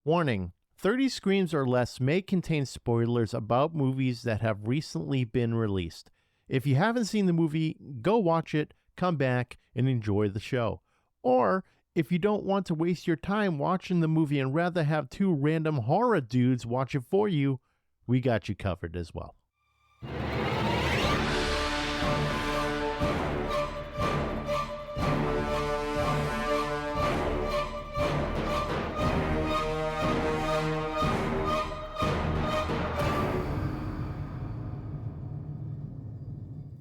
Warning, 30 Screams or Less may contain spoilers about movies that have recently been released. If you haven't seen the movie, go watch it, come back, and enjoy the show. Or, if you don't want to waste your time watching the movie and rather have two random horror dudes watch it for you, we got you covered as well.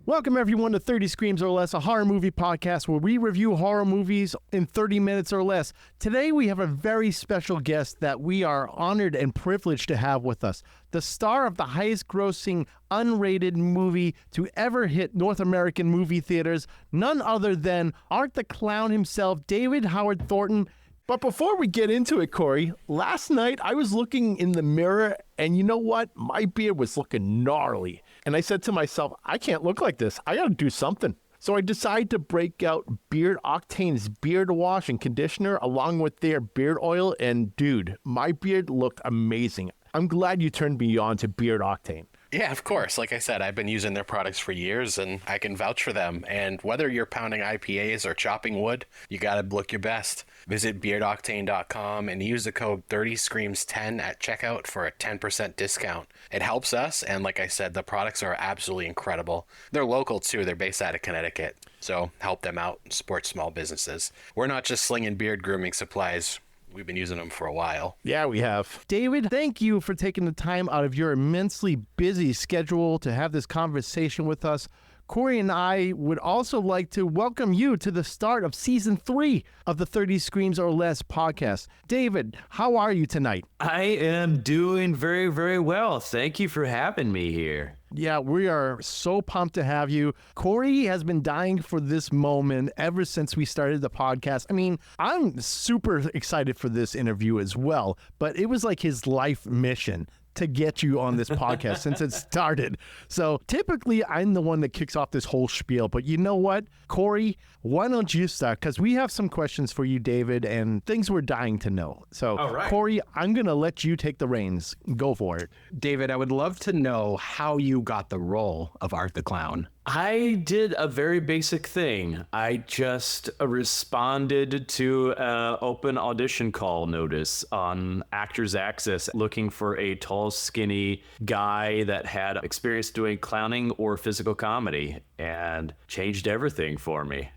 Welcome everyone to 30 Screams or Less, a horror movie podcast where we review horror movies in 30 minutes or less. Today we have a very special guest that we are honored and privileged to have with us. The star of the highest grossing unrated movie to ever hit North American movie theaters, none other than Art the Clown himself, David Howard Thornton. But before we get into it, Corey, last night I was looking in the mirror and you know what? My beard was looking gnarly. And I said to myself, I can't look like this. I got to do something. So I decided to break out Beard Octane's beard wash and conditioner along with their beard oil. And dude, my beard looked amazing. I'm glad you turned me on to Beard Octane. Yeah, of course. Like I said, I've been using their products for years and I can vouch for them. And whether you're pounding IPAs or chopping wood, you got to look your best. Visit beardoctane.com and use the code 30screams10 at checkout for a 10% discount. It helps us. And like I said, the products are absolutely incredible. They're local too. They're based out of Connecticut. So help them out and support small businesses. We're not just slinging beard grooming supplies. We've been using them for a while. Yeah, we have. David, thank you for taking the time out of your immensely busy schedule to have this conversation with us. Corey and I would also like to welcome you to the start of Season 3 of the 30 Screams or Less podcast. David, how are you tonight? I am doing very, very well. Thank you for having me here. Yeah, we are so pumped to have you. Corey has been dying for this moment ever since we started the podcast. I mean, I'm super excited for this interview as well, but it was like his life mission to get you on this podcast since it started. So typically I'm the one that kicks off this whole spiel, but you know what, Corey, why don't you start? Because we have some questions for you, David, and things we're dying to know. So right. Corey, I'm going to let you take the reins. Go for it. David, I would love to know how you got the role of Art the Clown. I did a very basic thing. I just responded to an open audition call notice on Actors Access looking for a tall, skinny guy that had experience doing clowning or physical comedy, and changed everything for me.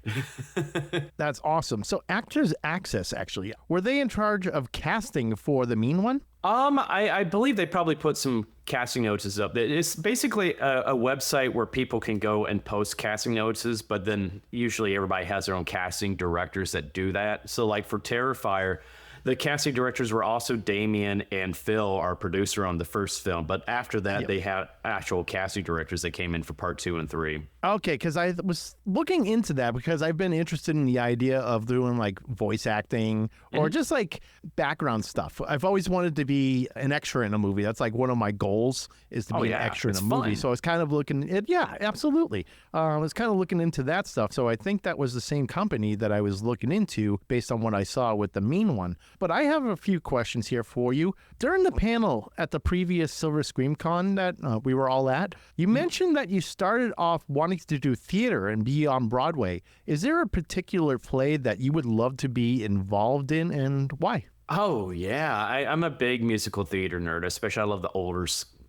That's awesome. So Actors Access, actually, were they in charge of casting for the mean one? I believe they probably put some casting notices up. It's basically a website where people can go and post casting notices, but then usually everybody has their own casting directors that do that. So like for Terrifier, the casting directors were also Damien and Phil, our producer on the first film. But after that, They had actual casting directors that came in for part 2 and 3. Okay, because I was looking into that because I've been interested in the idea of doing like voice acting or just like background stuff. I've always wanted to be an extra in a movie. That's like one of my goals is to be an extra in a movie. So I was kind of looking at, yeah, absolutely. I was kind of looking into that stuff. So I think that was the same company that I was looking into based on what I saw with the mean one. But I have a few questions here for you. During the panel at the previous Silver Scream Con that we were all at, you mentioned that you started off wanting to do theater and be on Broadway. Is there a particular play that you would love to be involved in and why? Oh, yeah. I'm a big musical theater nerd, especially I love the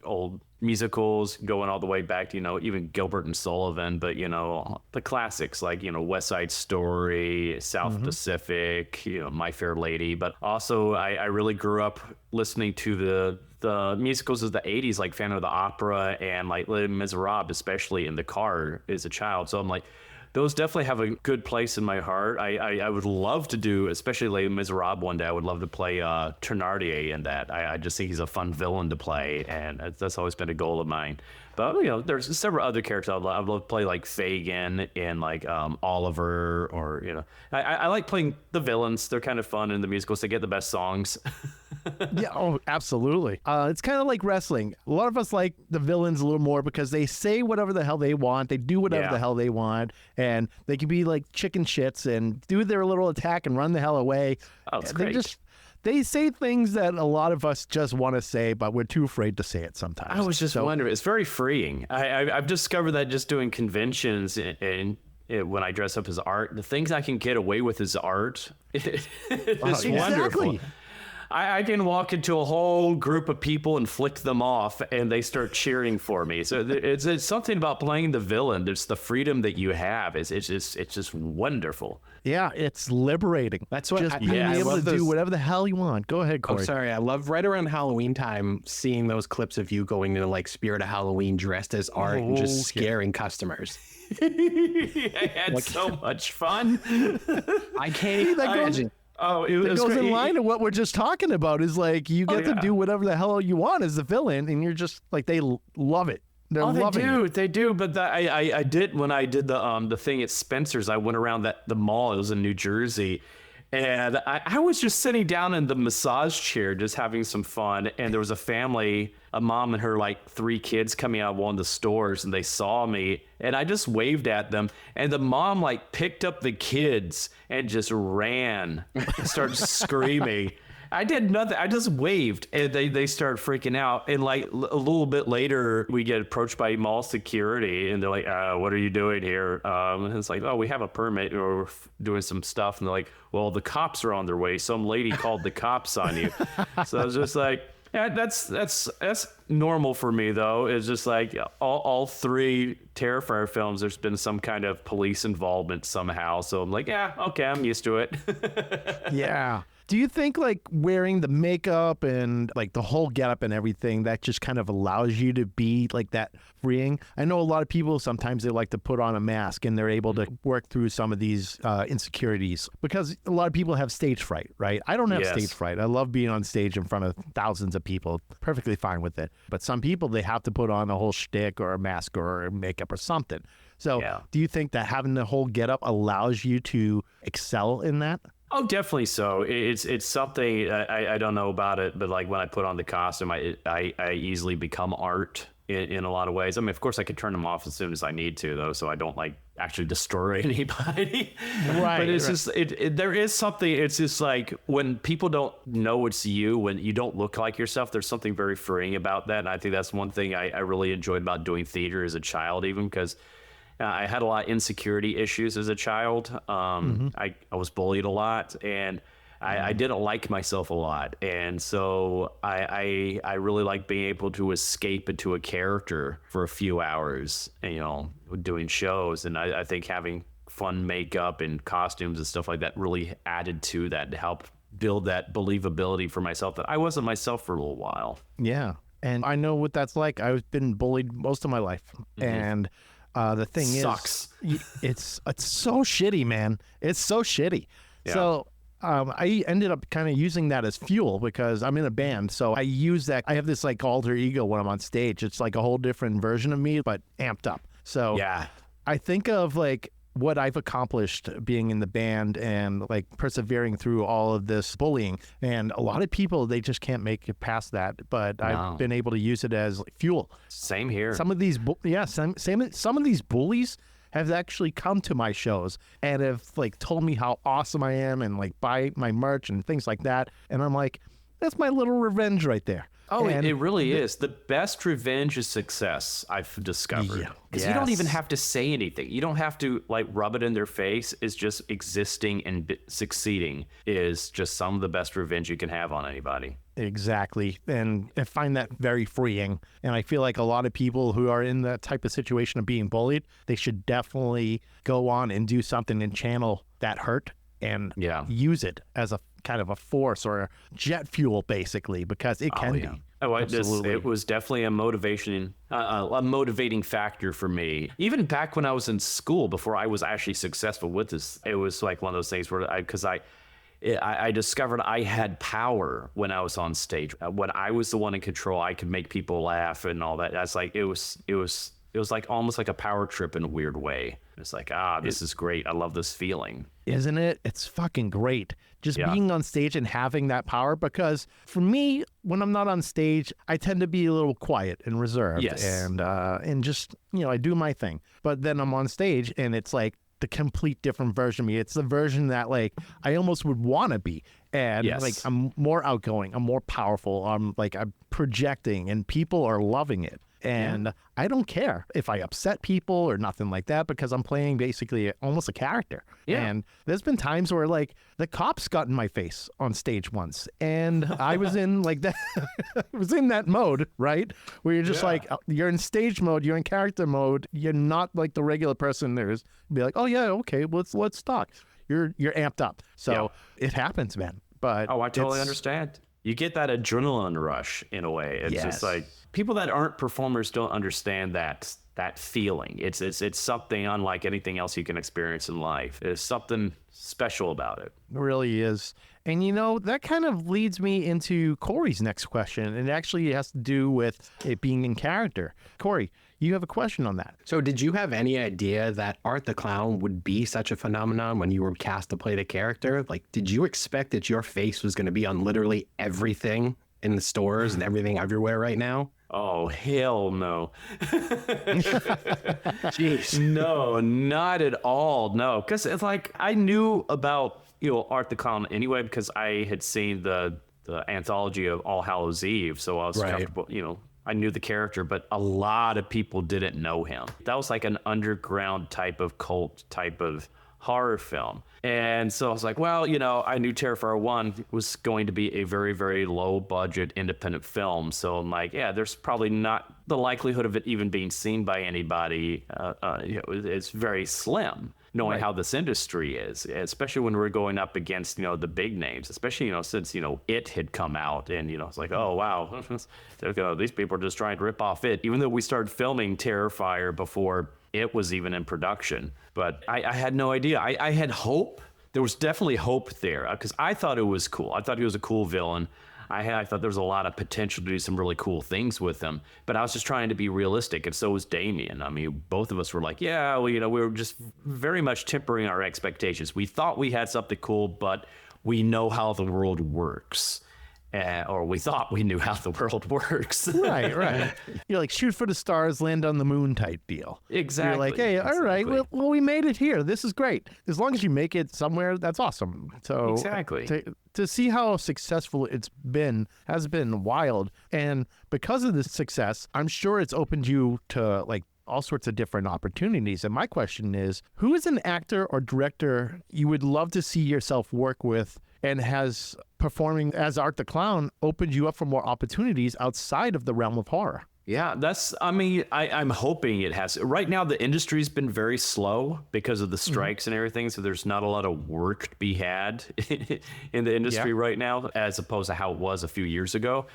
old musicals going all the way back to, even Gilbert and Sullivan, but, the classics like, West Side Story, South Pacific, My Fair Lady. But also I really grew up listening to the musicals of the 80s, like Phantom of the Opera and like Les Miserables, especially in the car as a child. So I'm like, those definitely have a good place in my heart. I would love to do, especially Les Miserables one day. I would love to play Thénardier in that. I just think he's a fun villain to play, and that's always been a goal of mine. But, there's several other characters I'd love to play, like Fagin and like Oliver, or, I like playing the villains. They're kind of fun in the musicals. They get the best songs. Yeah, oh, absolutely. It's kind of like wrestling. A lot of us like the villains a little more because they say whatever the hell they want. They do whatever the hell they want. And they can be like chicken shits and do their little attack and run the hell away. Oh, it's great. they say things that a lot of us just want to say, but we're too afraid to say it sometimes. I was just wondering. It's very freeing. I've discovered that just doing conventions and when I dress up as art, the things I can get away with as art, it's wonderful. I can walk into a whole group of people and flick them off, and they start cheering for me. So it's something about playing the villain. There's the freedom that you have. It's just wonderful. Yeah, it's liberating. That's what just being I able love to do whatever the hell you want. Go ahead, Corey. Oh, sorry. I love right around Halloween time seeing those clips of you going to like Spirit of Halloween dressed as art and just scaring customers. I had so much fun. I can't even imagine. Oh, it goes great. in line to what we're just talking about. Is like you get to do whatever the hell you want as the villain, and you're just like they love it. They're loving it. They do. But I did when I did the thing at Spencer's. I went around the mall. It was in New Jersey, and I was just sitting down in the massage chair, just having some fun. And there was a family, a mom and her like 3 kids coming out of one of the stores, and they saw me, and I just waved at them, and the mom like picked up the kids and just ran, and started screaming. I did nothing. I just waved, and they started freaking out. And like a little bit later, we get approached by mall security, and they're like, "What are you doing here?" And it's like, "Oh, we have a permit, or we're doing some stuff." And they're like, "Well, the cops are on their way. Some lady called the cops on you." So I was just like, "Yeah, that's normal for me, though." It's just like all 3 Terrifier films, there's been some kind of police involvement somehow. So I'm like, yeah, okay, I'm used to it. Yeah. Do you think like wearing the makeup and like the whole getup and everything that just kind of allows you to be like that freeing? I know a lot of people sometimes they like to put on a mask and they're able to work through some of these insecurities because a lot of people have stage fright, right? I don't have stage fright. I love being on stage in front of thousands of people. Perfectly fine with it. But some people, they have to put on a whole shtick or a mask or makeup or something. So do you think that having the whole getup allows you to excel in that? Oh, definitely so. It's something I don't know about it, but like when I put on the costume, I easily become art in a lot of ways. I mean, of course, I can turn them off as soon as I need to, though, so I don't like actually destroy anybody. Right. But it's just there is something. It's just like when people don't know it's you, when you don't look like yourself. There's something very freeing about that, and I think that's one thing I really enjoyed about doing theater as a child, even because. I had a lot of insecurity issues as a child. I was bullied a lot, and I didn't like myself a lot. And so I really like being able to escape into a character for a few hours, you know, doing shows. And I think having fun makeup and costumes and stuff like that really added to that to help build that believability for myself that I wasn't myself for a little while. Yeah. And I know what that's like. I've been bullied most of my life. And the thing Sucks. is, it's so shitty, man. It's so shitty. Yeah. So I ended up kind of using that as fuel because I'm in a band. So I use that. I have this like alter ego when I'm on stage. It's like a whole different version of me, but amped up. So I think of like what I've accomplished being in the band and like persevering through all of this bullying. And a lot of people, they just can't make it past that. But I've been able to use it as like fuel. Same here. Some of these, some of these bullies have actually come to my shows and have like told me how awesome I am and like buy my merch and things like that. And I'm like, that's my little revenge right there. Oh, it really is. The best revenge is success, I've discovered. Because you don't even have to say anything. You don't have to like rub it in their face. It's just existing and succeeding is just some of the best revenge you can have on anybody. Exactly. And I find that very freeing. And I feel like a lot of people who are in that type of situation of being bullied, they should definitely go on and do something and channel that hurt and use it as a kind of a force or a jet fuel, basically, because it can be. Oh, it was definitely a motivation, a motivating factor for me. Even back when I was in school, before I was actually successful with this, it was like one of those things where I discovered I had power when I was on stage. When I was the one in control, I could make people laugh and all that. That's like it was like almost like a power trip in a weird way. It's like, this is great. I love this feeling. Isn't it? It's fucking great. Just being on stage and having that power, because for me, when I'm not on stage, I tend to be a little quiet and reserved and just, I do my thing. But then I'm on stage and it's like the complete different version of me. It's the version that like I almost would want to be. And Yes. like I'm more outgoing, I'm more powerful, I'm projecting, and people are loving it. And I don't care if I upset people or nothing like that, because I'm playing basically almost a character. Yeah. And there's been times where like the cops got in my face on stage once, and I was in like that, I was in that mode, right? Where you're just like, you're in stage mode, you're in character mode, you're not like the regular person. There's be like, oh yeah, okay, let's talk. You're amped up. So it happens, man. But Oh, I totally understand. You get that adrenaline rush in a way. It's just like people that aren't performers don't understand that feeling. It's something unlike anything else you can experience in life. There's something special about it. It really is. And you know, that kind of leads me into Corey's next question. And it actually has to do with it being in character. Corey, you have a question on that. So did you have any idea that Art the Clown would be such a phenomenon when you were cast to play the character? Like, did you expect that your face was going to be on literally everything in the stores and everything everywhere right now? Oh, hell no. Jeez. No, not at all. No, because it's like I knew about, Art the Clown anyway, because I had seen the anthology of All Hallows Eve. So I was comfortable, I knew the character, but a lot of people didn't know him. That was like an underground type of cult type of horror film. And so I was like, well, I knew Terrifier 1 was going to be a very, very low budget independent film. So I'm like, yeah, there's probably not the likelihood of it even being seen by anybody. It's very slim, knowing how this industry is, especially when we're going up against, the big names, especially, since, It had come out and, it's like, oh, wow, these people are just trying to rip off It, even though we started filming Terrifier before It was even in production. But I had no idea. I had hope. There was definitely hope there because I thought it was cool. I thought he was a cool villain. I thought there was a lot of potential to do some really cool things with him, but I was just trying to be realistic, and so was Damien. I mean, both of us were like, yeah, well, we were just very much tempering our expectations. We thought we had something cool, but we know how the world works. Or we thought we knew how the world works. Right. You're like, shoot for the stars, land on the moon type deal. Exactly. You're like, hey, all right, well, we made it here. This is great. As long as you make it somewhere, that's awesome. So exactly. To see how successful it's been has been wild. And because of this success, I'm sure it's opened you to like all sorts of different opportunities. And my question is, who is an actor or director you would love to see yourself work with, and has performing as Art the Clown opened you up for more opportunities outside of the realm of horror? Yeah, I'm hoping it has. Right now, the industry's been very slow because of the strikes and everything. So there's not a lot of work to be had in the industry right now, as opposed to how it was a few years ago.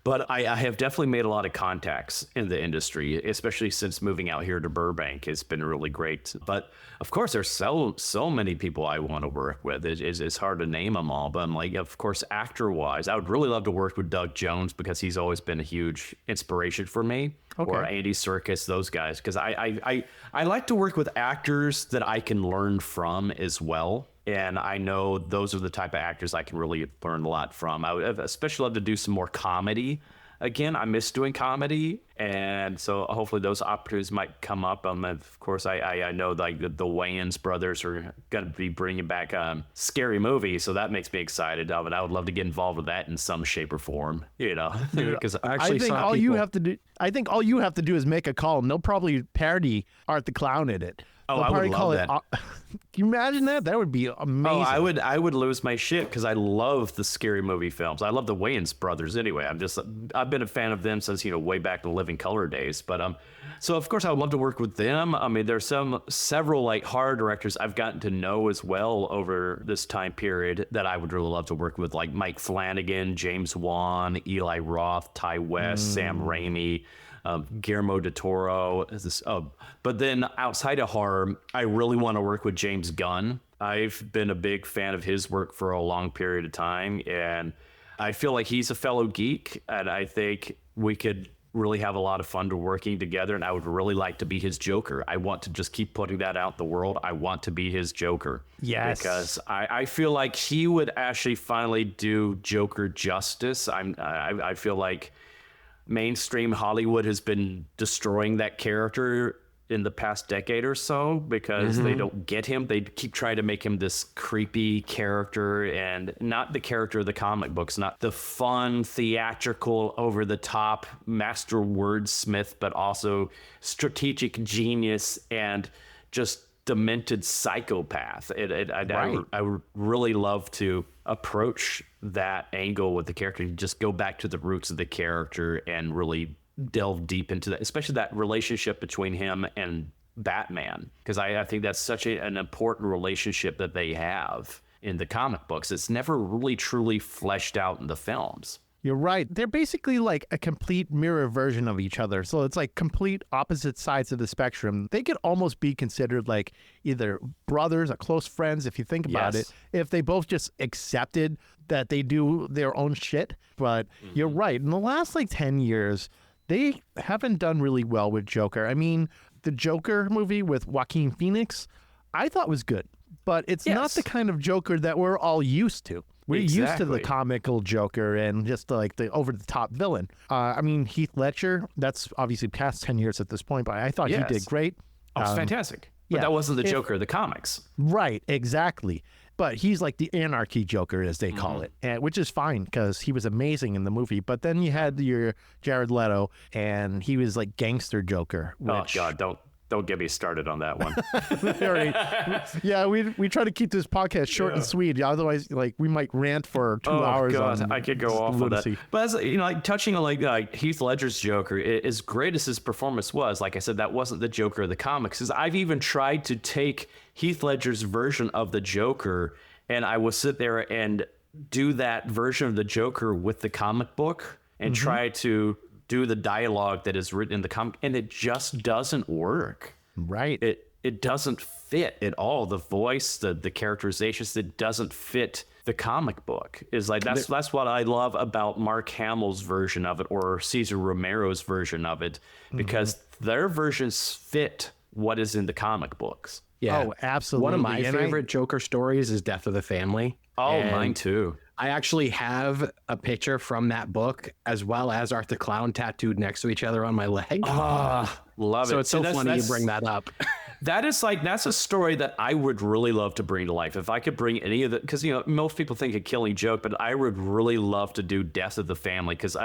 But I have definitely made a lot of contacts in the industry, especially since moving out here to Burbank. It's been really great. But of course, there's so many people I want to work with. It's hard to name them all. But I'm like, of course, actor-wise, I would really love to work with Doug Jones because he's always been a huge inspiration for me. Okay. Or Andy Serkis, those guys. Because I like to work with actors that I can learn from as well. And I know those are the type of actors I can really learn a lot from. I would especially love to do some more comedy. Again, I miss doing comedy, and so hopefully those opportunities might come up. Of course, I know like the Wayans brothers are going to be bringing back Scary Movie, so that makes me excited. But I would love to get involved with that in some shape or form, because I think all you have to do is make a call, and they'll probably parody Art the Clown in it. Oh, They'll I would probably love call that. Can you imagine that? That would be amazing. Oh, I would lose my shit because I love the Scary Movie films. I love the Wayans brothers anyway. I've been a fan of them since way back in the Living Color days. But so of course I would love to work with them. I mean, there's several like horror directors I've gotten to know as well over this time period that I would really love to work with, like Mike Flanagan, James Wan, Eli Roth, Ty West, Sam Raimi. Guillermo del Toro. But then outside of horror, I really want to work with James Gunn. I've been a big fan of his work for a long period of time, and I feel like he's a fellow geek, and I think we could really have a lot of fun to working together, and I would really like to be his Joker. I want to just keep putting that out in the world. I want to be his Joker. Yes. Because I feel like he would actually finally do Joker justice. I feel like mainstream Hollywood has been destroying that character in the past decade or so because they don't get him. They keep trying to make him this creepy character and not the character of the comic books, not the fun, theatrical, over-the-top master wordsmith, but also strategic genius and just demented psychopath. I would really love to approach that angle with the character, just go back to the roots of the character and really delve deep into that, especially that relationship between him and Batman, because I think that's such an important relationship that they have in the comic books. It's never really truly fleshed out in the films. You're right. They're basically like a complete mirror version of each other. So it's like complete opposite sides of the spectrum. They could almost be considered like either brothers or close friends if you think about it, if they both just accepted that they do their own shit. But you're right. In the last like 10 years, they haven't done really well with Joker. I mean, the Joker movie with Joaquin Phoenix, I thought was good, but it's not the kind of Joker that we're all used to. We're used to the comical Joker and just like the over-the-top villain. I mean, Heath Ledger, that's obviously past 10 years at this point, but I thought he did great. Oh, it's fantastic. But that wasn't the Joker of the comics. Right, exactly. But he's like the anarchy Joker, as they call it, which is fine because he was amazing in the movie. But then you had your Jared Leto, and he was like gangster Joker. Which... Oh, God, don't get me started on that one. Yeah, we try to keep this podcast short and sweet. Otherwise, like we might rant for 2 hours. God, I could go off on that. But as you know, like touching on like Heath Ledger's Joker, as great as his performance was, like I said, that wasn't the Joker of the comics. Because I've even tried to take Heath Ledger's version of the Joker, and I will sit there and do that version of the Joker with the comic book and try to do the dialogue that is written in the comic, and it just doesn't work. Right. It doesn't fit at all. The voice, the characterizations, it doesn't fit the comic book. Is like that's what I love about Mark Hamill's version of it or Cesar Romero's version of it, because their versions fit what is in the comic books. Yeah. Oh, absolutely. One of my favorite Joker stories is Death of the Family. Oh, mine too. I actually have a picture from that book as well as Art the Clown tattooed next to each other on my leg. Love it. So it's so funny you bring that up. That's a story that I would really love to bring to life. If I could bring any of the, because most people think of Killing Joke, but I would really love to do Death of the Family, because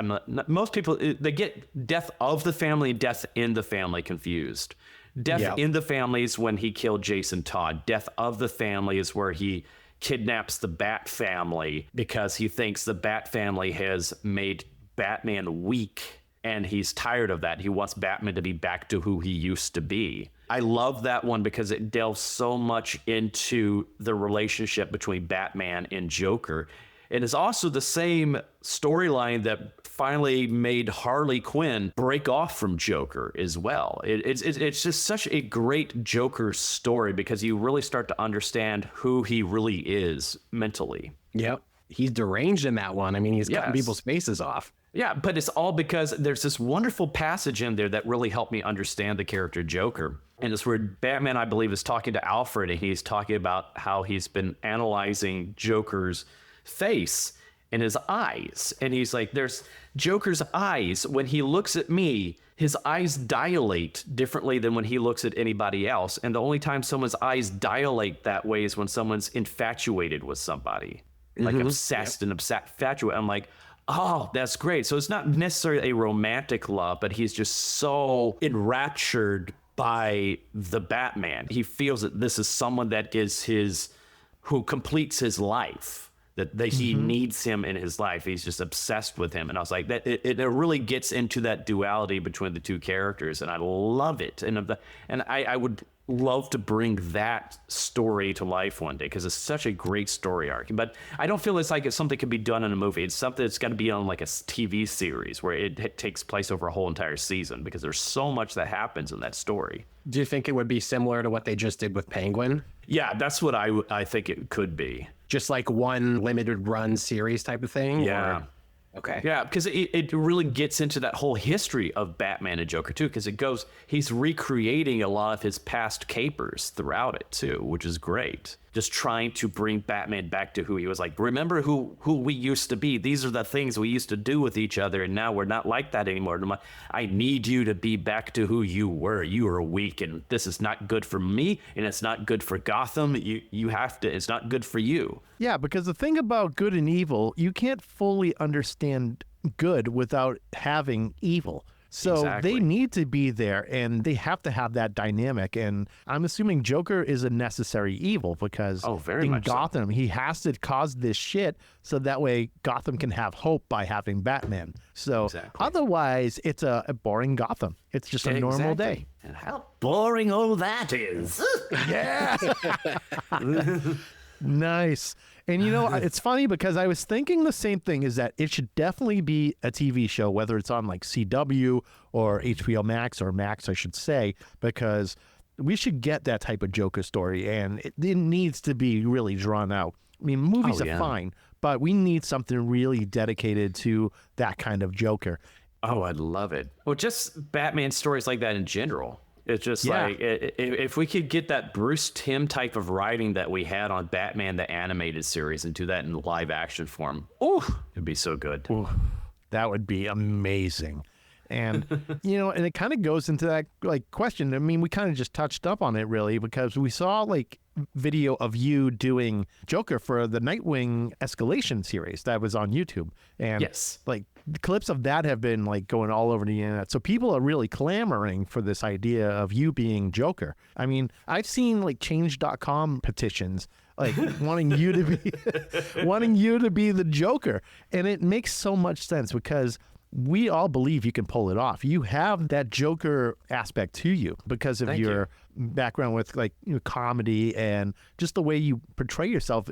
most people, they get Death of the Family and Death in the Family confused. Death in the Family is when he killed Jason Todd. Death of the Family is where he kidnaps the Bat family because he thinks the Bat family has made Batman weak, and he's tired of that. He wants Batman to be back to who he used to be. I love that one because it delves so much into the relationship between Batman and Joker. It is also the same storyline that finally made Harley Quinn break off from Joker as well. It's just such a great Joker story because you really start to understand who he really is mentally. Yep. He's deranged in that one. I mean, he's cutting people's faces off. Yeah, but it's all because there's this wonderful passage in there that really helped me understand the character Joker. And it's where Batman, I believe, is talking to Alfred, and he's talking about how he's been analyzing Joker's face and his eyes. And he's like, there's Joker's eyes. When he looks at me, his eyes dilate differently than when he looks at anybody else. And the only time someone's eyes dilate that way is when someone's infatuated with somebody, like obsessed and infatuated. I'm like, oh, that's great. So it's not necessarily a romantic love, but he's just so enraptured by the Batman. He feels that this is someone that is who completes his life. That he needs him in his life. He's just obsessed with him. And I was like, it really gets into that duality between the two characters, and I love it. And I would love to bring that story to life one day because it's such a great story arc. But I don't feel it's something could be done in a movie. It's something that's got to be on like a TV series where it takes place over a whole entire season because there's so much that happens in that story. Do you think it would be similar to what they just did with Penguin? Yeah, that's what I think it could be. Just like one limited run series type of thing? Yeah. Okay. Yeah, because it really gets into that whole history of Batman and Joker, too, because he's recreating a lot of his past capers throughout it, too, which is great. just trying to bring Batman back to who he was. Like, remember who we used to be. These are the things we used to do with each other, and now we're not like that anymore. I need you to be back to who you were. You were weak, and this is not good for me, and it's not good for Gotham. You have to. It's not good for you. Yeah, because the thing about good and evil, you can't fully understand good without having evil. So Exactly. they need to be there, and they have to have that dynamic. And I'm assuming Joker is a necessary evil because very in much so. Gotham, he has to cause this shit so that way Gotham can have hope by having Batman. So Exactly. otherwise, it's a boring Gotham. It's just a normal day. And how boring all that is. Yeah. Nice. And you know, it's funny because I was thinking the same thing, is that it should definitely be a TV show, whether it's on like CW or HBO Max, or Max, I should say, because we should get that type of Joker story, and it needs to be really drawn out. I mean, movies are fine, but we need something really dedicated to that kind of Joker. Oh, I'd love it. Well, just Batman stories like that in general. It's just like, if we could get that Bruce Timm type of writing that we had on Batman the Animated Series and do that in live action form, it'd be so good. Ooh, that would be amazing. And, you know, and it kind of goes into that like question. I mean, we kind of just touched up on it really, because we saw like video of you doing Joker for the Nightwing Escalation series that was on YouTube. And Yes. like the clips of that have been like going all over the internet. So people are really clamoring for this idea of you being Joker. I mean, I've seen like change.com petitions like wanting you to be the Joker. And it makes so much sense because we all believe you can pull it off. You have that Joker aspect to you because of your background with like comedy and just the way you portray yourself,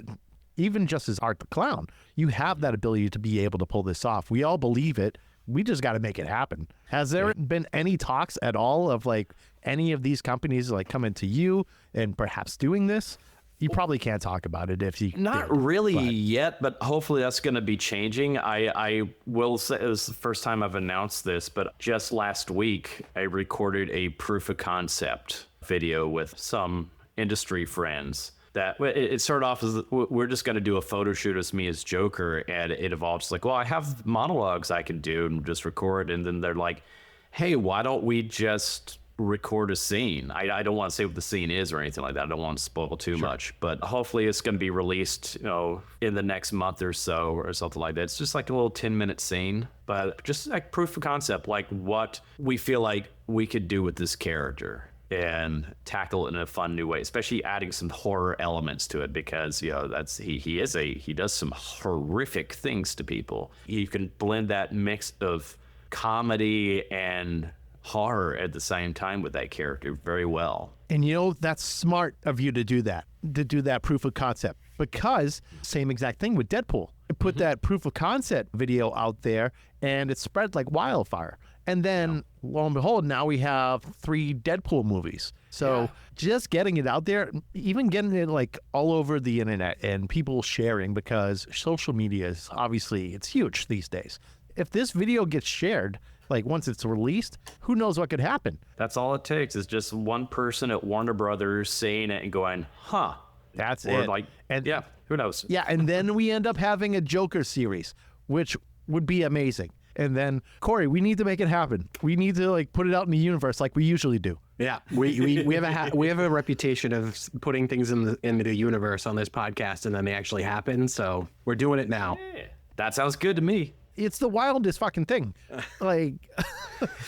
even just as Art the Clown. You have that ability to be able to pull this off. We all believe it. We just got to make it happen. Has there been any talks at all of like any of these companies like coming to you and perhaps doing this? You probably can't talk about it if you Not really yet, but hopefully that's going to be changing. I will say it was the first time I've announced this, but just last week I recorded a proof of concept video with some industry friends. That it started off as we're just going to do a photo shoot as me as Joker, and it evolves like, well, I have monologues I can do and just record, and then they're like, hey, why don't we just record a scene? I don't want to say what the scene is or anything like that. I don't want to spoil too much, but hopefully it's going to be released, in the next month or so or something like that. It's just like a little 10-minute scene, but just like proof of concept, like what we feel like we could do with this character and tackle it in a fun new way, especially adding some horror elements to it, because that's he does some horrific things to people. You can blend that mix of comedy and horror at the same time with that character very well. And that's smart of you to do that proof of concept, because same exact thing with Deadpool. I put that proof of concept video out there and it spread like wildfire. And then lo and behold, now we have 3 Deadpool movies. So just getting it out there, even getting it like all over the internet and people sharing, because social media is obviously, it's huge these days. If this video gets shared, like once it's released, who knows what could happen? That's all it takes is just one person at Warner Brothers saying it and going, huh. That's or it. Like, and who knows? Yeah, and then we end up having a Joker series, which would be amazing. And then, Corey, we need to make it happen. We need to like put it out in the universe like we usually do. Yeah, we have a reputation of putting things into the universe on this podcast, and then they actually happen. So we're doing it now. Yeah, that sounds good to me. It's the wildest fucking thing. Like,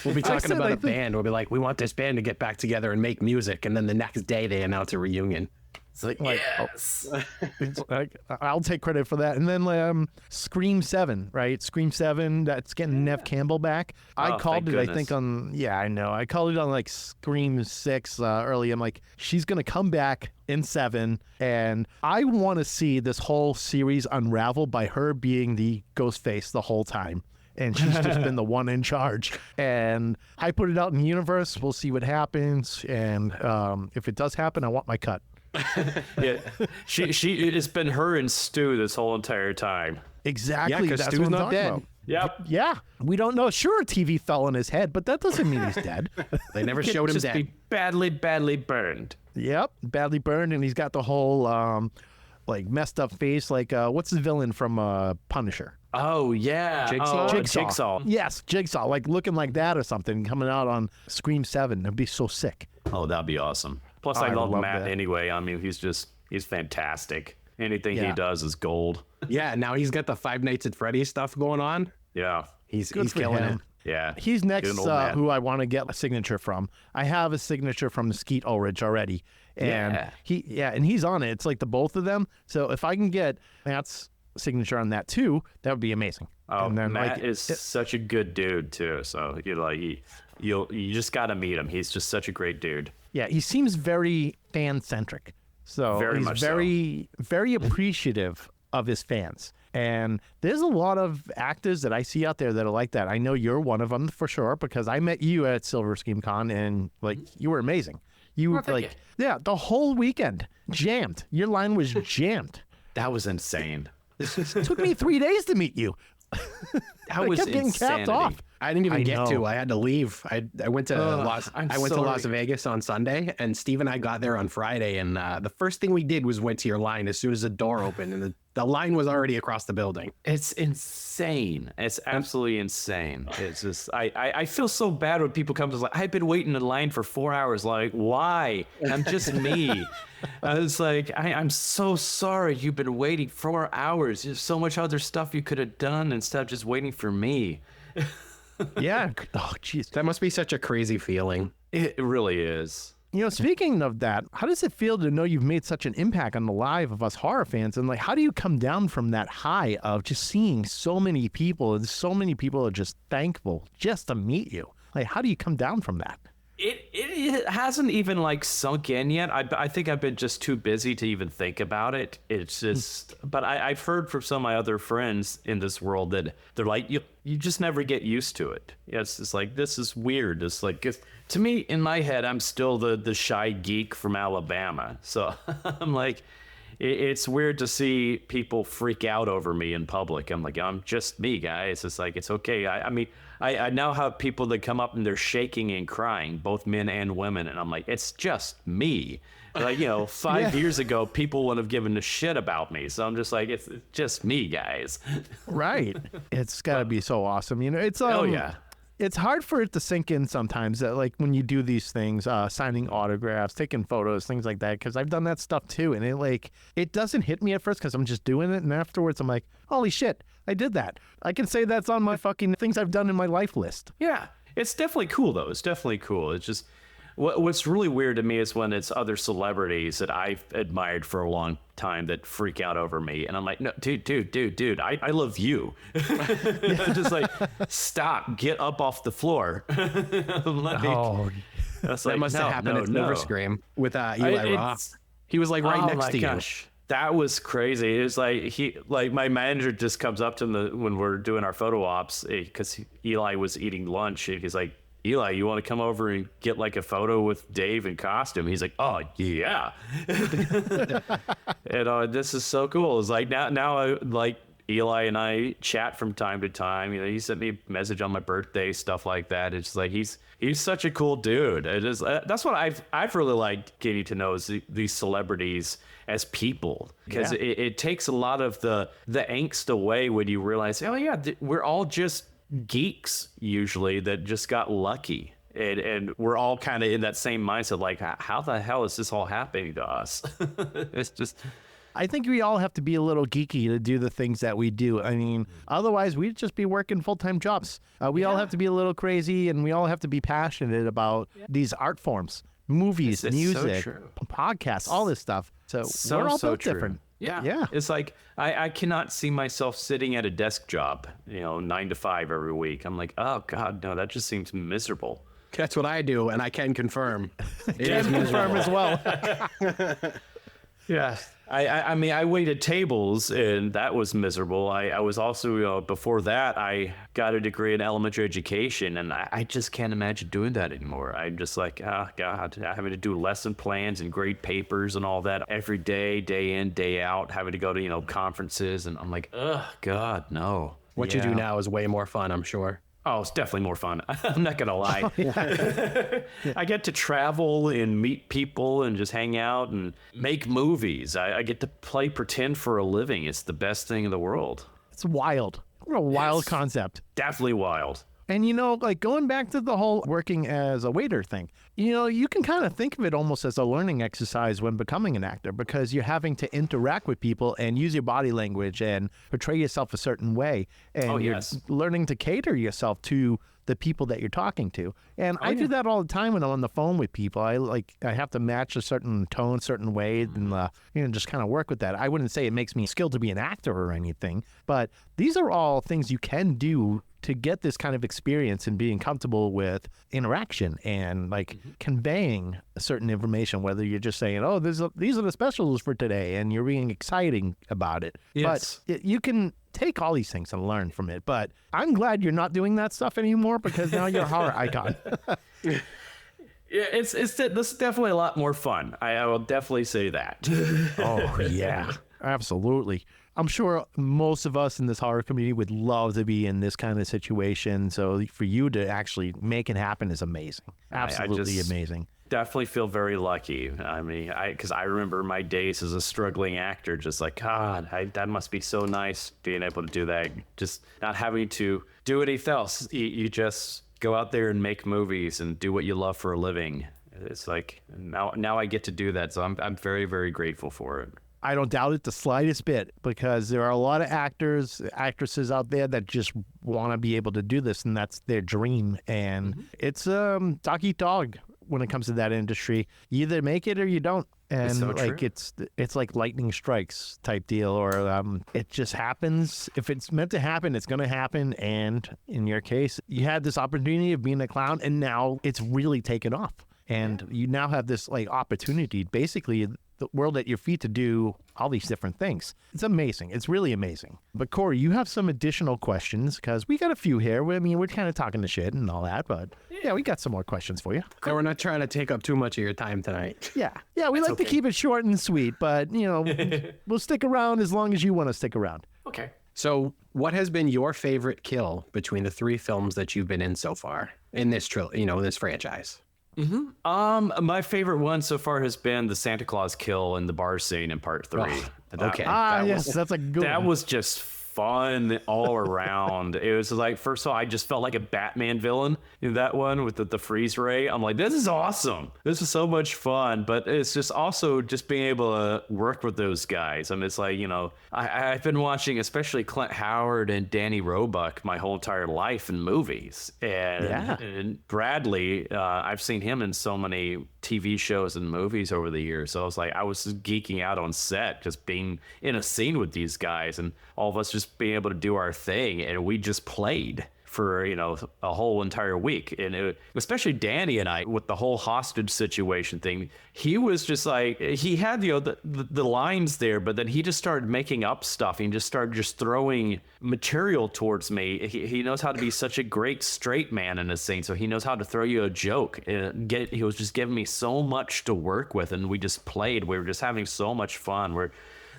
we'll be talking about a band. We'll be like, we want this band to get back together and make music, and then the next day they announce a reunion. It's like yes. I'll take credit for that. And then Scream 7, right? Scream 7, that's getting Nev Campbell back. I called it, goodness. I think I know. I called it on like Scream 6 early. I'm like, she's going to come back in 7. And I want to see this whole series unravel by her being the ghost face the whole time. And she's just been the one in charge. And I put it out in the universe. We'll see what happens. And if it does happen, I want my cut. Yeah, it's been her and Stu this whole entire time. Exactly. Yeah, because That's Stu's what I'm not talking dead. about. Yep. Yeah, we don't know. Sure, a TV fell on his head, but that doesn't mean he's dead. They never showed him Just dead. be badly, badly burned. Yep, badly burned, and he's got the whole like messed up face. Like what's the villain from Punisher? Oh yeah, Jigsaw? Jigsaw. Yes, Jigsaw, like looking like that or something, coming out on Scream 7. It'd be so sick. Oh, that'd be awesome. Plus, Oh, I I love love Matt that. anyway. I mean, he's fantastic. Anything he Yeah. does is gold. Yeah, now he's got the Five Nights at Freddy's stuff going on. Yeah, He's Good for killing him. it. yeah. He's next, Good old Matt. who I want to get a signature from. I have a signature from Skeet Ulrich already, and Yeah. and he's on it. It's like the both of them. So if I can get Matt's signature on that too, that would be amazing. Oh, and then, Matt like, is such a good dude too. So you just got to meet him. He's just such a great dude. yeah, he seems very fan centric. So Very he's much so. very appreciative of his fans. And there's a lot of actors that I see out there that are like that. I know you're one of them for sure, because I met you at Silver Scream Con, and like you were amazing. You were thank like, yeah, the whole weekend jammed. Your line was jammed. That was insane. It took me 3 days to meet you. That I was kept getting insanity. capped off. I didn't even I get know. to. I had to leave. I went to I'm Las sorry. Vegas on Sunday, and Steve and I got there on Friday. And the first thing we did was went to your line as soon as the door opened, and the line was already across the building. It's insane. It's absolutely insane. It's just I feel so bad when people come to like, I've been waiting in line for 4 hours. Like, why? I'm just me. It's like I'm so sorry you've been waiting 4 hours. There's so much other stuff you could have done instead of just waiting for me. Yeah. Oh, jeez. That must be such a crazy feeling. It really is. You know, speaking of that, how does it feel to know you've made such an impact on the life of us horror fans? And like, how do you come down from that high of just seeing so many people, and so many people are just thankful just to meet you? Like, how do you come down from that? It hasn't even like sunk in yet. I think I've been just too busy to even think about it. It's just, but I've heard from some of my other friends in this world that they're like, you just never get used to it. Yeah, it's just like, this is weird. It's like, to me, in my head, I'm still the shy geek from Alabama. So I'm like, it's weird to see people freak out over me in public. I'm like, I'm just me, guys. It's like, it's okay. I mean, I now have people that come up and they're shaking and crying, both men and women. And I'm like, it's just me. Like, 5 years ago, people wouldn't have given a shit about me. So I'm just like, it's just me, guys. Right. It's got to be so awesome. You know, it's Oh, yeah. It's hard for it to sink in sometimes that like when you do these things, signing autographs, taking photos, things like that, because I've done that stuff too. And it doesn't hit me at first because I'm just doing it. And afterwards I'm like, holy shit, I did that. I can say that's on my fucking things I've done in my life list. Yeah, it's definitely cool, though. It's definitely cool. It's just what's really weird to me is when it's other celebrities that I've admired for a long time that freak out over me. And I'm like, no, dude, I love you. Just like, stop, get up off the floor. I'm like, that's That like, must have happened at Silver Scream with Eli Roth. He was like right next to you. That was crazy. It was like my manager just comes up to him when we're doing our photo ops because Eli was eating lunch. He's like, Eli, you want to come over and get like a photo with Dave in costume? He's like, oh yeah. And this is so cool. It's like now I like Eli and I chat from time to time. He sent me a message on my birthday, stuff like that. It's like he's such a cool dude. It is that's what I've really liked getting to know is these celebrities as people, because it takes a lot of the angst away when you realize, oh yeah, we're all just geeks usually that just got lucky. And we're all kind of in that same mindset, like, how the hell is this all happening to us? It's just... I think we all have to be a little geeky to do the things that we do. I mean, otherwise we'd just be working full-time jobs. We all have to be a little crazy, and we all have to be passionate about these art forms, movies, It's music, so true. podcasts, all this stuff. So we're all built true. different. Yeah. Yeah. It's like, I cannot see myself sitting at a desk job, 9 to 5 every week. I'm like, oh God, no, that just seems miserable. That's what I do, and I can confirm. It is Can confirm as well. Yeah. I mean, I waited tables, and that was miserable. I was also, before that, I got a degree in elementary education, and I just can't imagine doing that anymore. I'm just like, oh, God, having to do lesson plans and grade papers and all that every day, day in, day out, having to go to, conferences, and I'm like, oh, God, no. What you do now is way more fun, I'm sure. Oh, it's definitely more fun. I'm not gonna lie. I get to travel and meet people and just hang out and make movies. I get to play pretend for a living. It's the best thing in the world. It's wild. What a wild concept. Definitely wild. And, like going back to the whole working as a waiter thing, you can kind of think of it almost as a learning exercise when becoming an actor, because you're having to interact with people and use your body language and portray yourself a certain way. And you're learning to cater yourself to the people that you're talking to. And I do that all the time when I'm on the phone with people. I have to match a certain tone, certain way, and just kind of work with that. I wouldn't say it makes me skilled to be an actor or anything, but these are all things you can do to get this kind of experience and being comfortable with interaction and conveying a certain information, whether you're just saying, oh, these are the specials for today, and you're being exciting about it. Yes. But you can take all these things and learn from it. But I'm glad you're not doing that stuff anymore, because now you're a horror icon. Yeah, this is definitely a lot more fun. I will definitely say that. Oh, yeah, absolutely. I'm sure most of us in this horror community would love to be in this kind of situation. So for you to actually make it happen is amazing. Absolutely amazing. Definitely feel very lucky. I mean, because I remember my days as a struggling actor, just like, God, that must be so nice being able to do that. Just not having to do anything else. You just go out there and make movies and do what you love for a living. It's like now I get to do that. So I'm very, very grateful for it. I don't doubt it the slightest bit, because there are a lot of actresses out there that just want to be able to do this, and that's their dream. And it's dog eat dog when it comes to that industry. You either make it or you don't. And it's so true. It's like lightning strikes type deal, or it just happens. If it's meant to happen, it's going to happen. And in your case, you had this opportunity of being a clown, and now it's really taken off. And you now have this opportunity, basically the world at your feet, to do all these different things. It's amazing. It's really amazing. But Corey, you have some additional questions, because we got a few here. I mean, we're kind of talking the shit and all that, but yeah, we got some more questions for you. And we're not trying to take up too much of your time tonight. Yeah, we like to keep it short and sweet, but we'll stick around as long as you want to stick around. Okay. So what has been your favorite kill between the 3 films that you've been in so far in this this franchise? My favorite one so far has been the Santa Claus kill in the bar scene in part 3. Okay. That's a good That one. was just fun all around. It was like, first of all, I just felt like a Batman villain in that one with the freeze ray. I'm like, this is awesome. This is so much fun. But it's just also just being able to work with those guys. I mean, it's like, I've been watching especially Clint Howard and Danny Roebuck my whole entire life in movies. And Bradley, I've seen him in so many TV shows and movies over the years. So I was just geeking out on set, just being in a scene with these guys, and all of us just being able to do our thing, and we just played for a whole entire week. And especially Danny and I, with the whole hostage situation thing, he was just like, he had the lines there, but then he just started making up stuff. He just started throwing material towards me. He knows how to be such a great straight man in a scene, so he knows how to throw you a joke. He was just giving me so much to work with, and we just played. We were just having so much fun.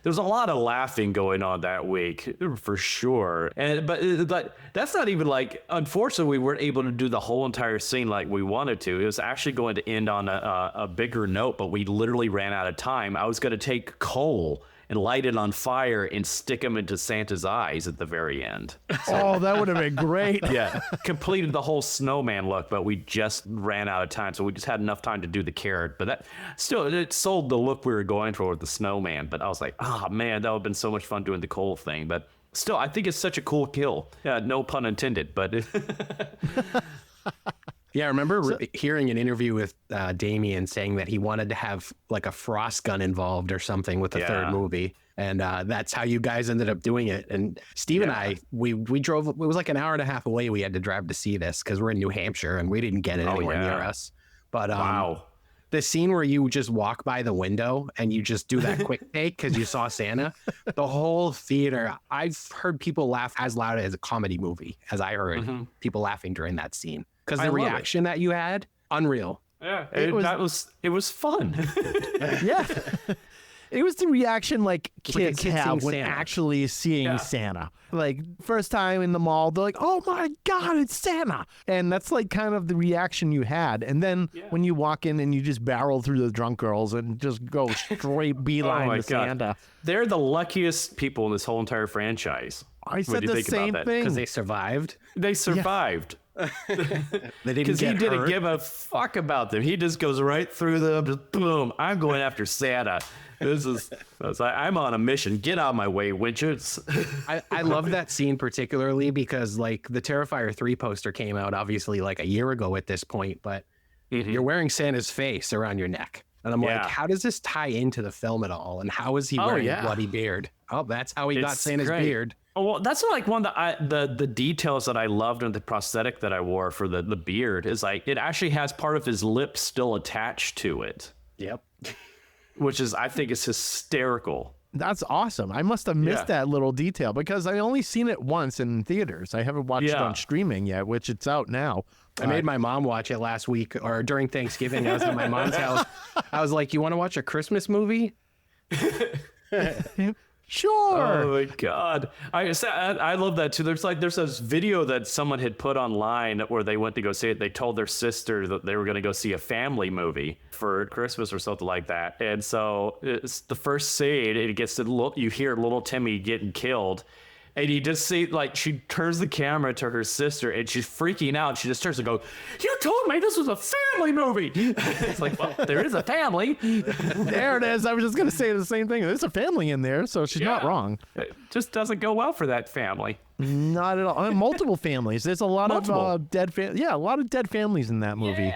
There was a lot of laughing going on that week, for sure. But that's not even unfortunately, we weren't able to do the whole entire scene like we wanted to. It was actually going to end on a bigger note, but we literally ran out of time. I was going to take coal and light it on fire and stick him into Santa's eyes at the very end. Oh, that would have been great. Yeah, completed the whole snowman look, but we just ran out of time, so we just had enough time to do the carrot. But that still, it sold the look we were going for with the snowman. But I was like, man, that would have been so much fun doing the coal thing. But still, I think it's such a cool kill. Yeah, no pun intended, but... Yeah, I remember hearing an interview with Damien saying that he wanted to have a frost gun involved or something with the third movie. And that's how you guys ended up doing it. And Steve and I, we drove, it was like an hour and a half away. We had to drive to see this because we're in New Hampshire and we didn't get it anywhere near us. But wow. The scene where you just walk by the window and you just do that quick take because you saw Santa, the whole theater, I've heard people laugh as loud as a comedy movie as I heard people laughing during that scene. Because the reaction that you had, unreal. Yeah, it was fun. Yeah. It was the reaction like like a kids kid have seeing when Santa. actually seeing Santa. Like first time in the mall, they're like, "Oh my God, it's Santa!" And that's like kind of the reaction you had. And then when you walk in and you just barrel through the drunk girls and just go straight beeline to Santa. They're the luckiest people in this whole entire franchise. I said the same thing. Because they survived. They survived. They didn't Because he get didn't hurt. give a fuck about them. He just goes right through them. Just boom. I'm going after Santa. I'm on a mission. Get out of my way, witches. I love that scene particularly because like the Terrifier 3 poster came out obviously like a year ago at this point, but you're wearing Santa's face around your neck. And I'm like, how does this tie into the film at all? And how is he wearing a bloody beard? Oh, that's how he got Santa's beard. Oh, well, that's like one of the details that I loved in the prosthetic that I wore for the beard is like it actually has part of his lip still attached to it. Yep. Which is, I think, is hysterical. That's awesome. I must have missed that little detail because I only seen it once in theaters. I haven't watched it on streaming yet, which it's out now. I made my mom watch it last week or during Thanksgiving. I was at my mom's house. I was like, "You want to watch a Christmas movie?" Sure. Oh my God. I love that too. There's this video that someone had put online where they went to go see it. They told their sister that they were going to go see a family movie for Christmas or something like that. And so it's the first scene, it gets to you hear little Timmy getting killed. And you just see, like, she turns the camera to her sister and she's freaking out. She just turns to go, "You told me this was a family movie." It's like, well, there is a family. There it is. I was just going to say the same thing. There's a family in there, so she's not wrong. It just doesn't go well for that family. Not at all. I mean, multiple families. There's a lot of dead a lot of dead families in that movie.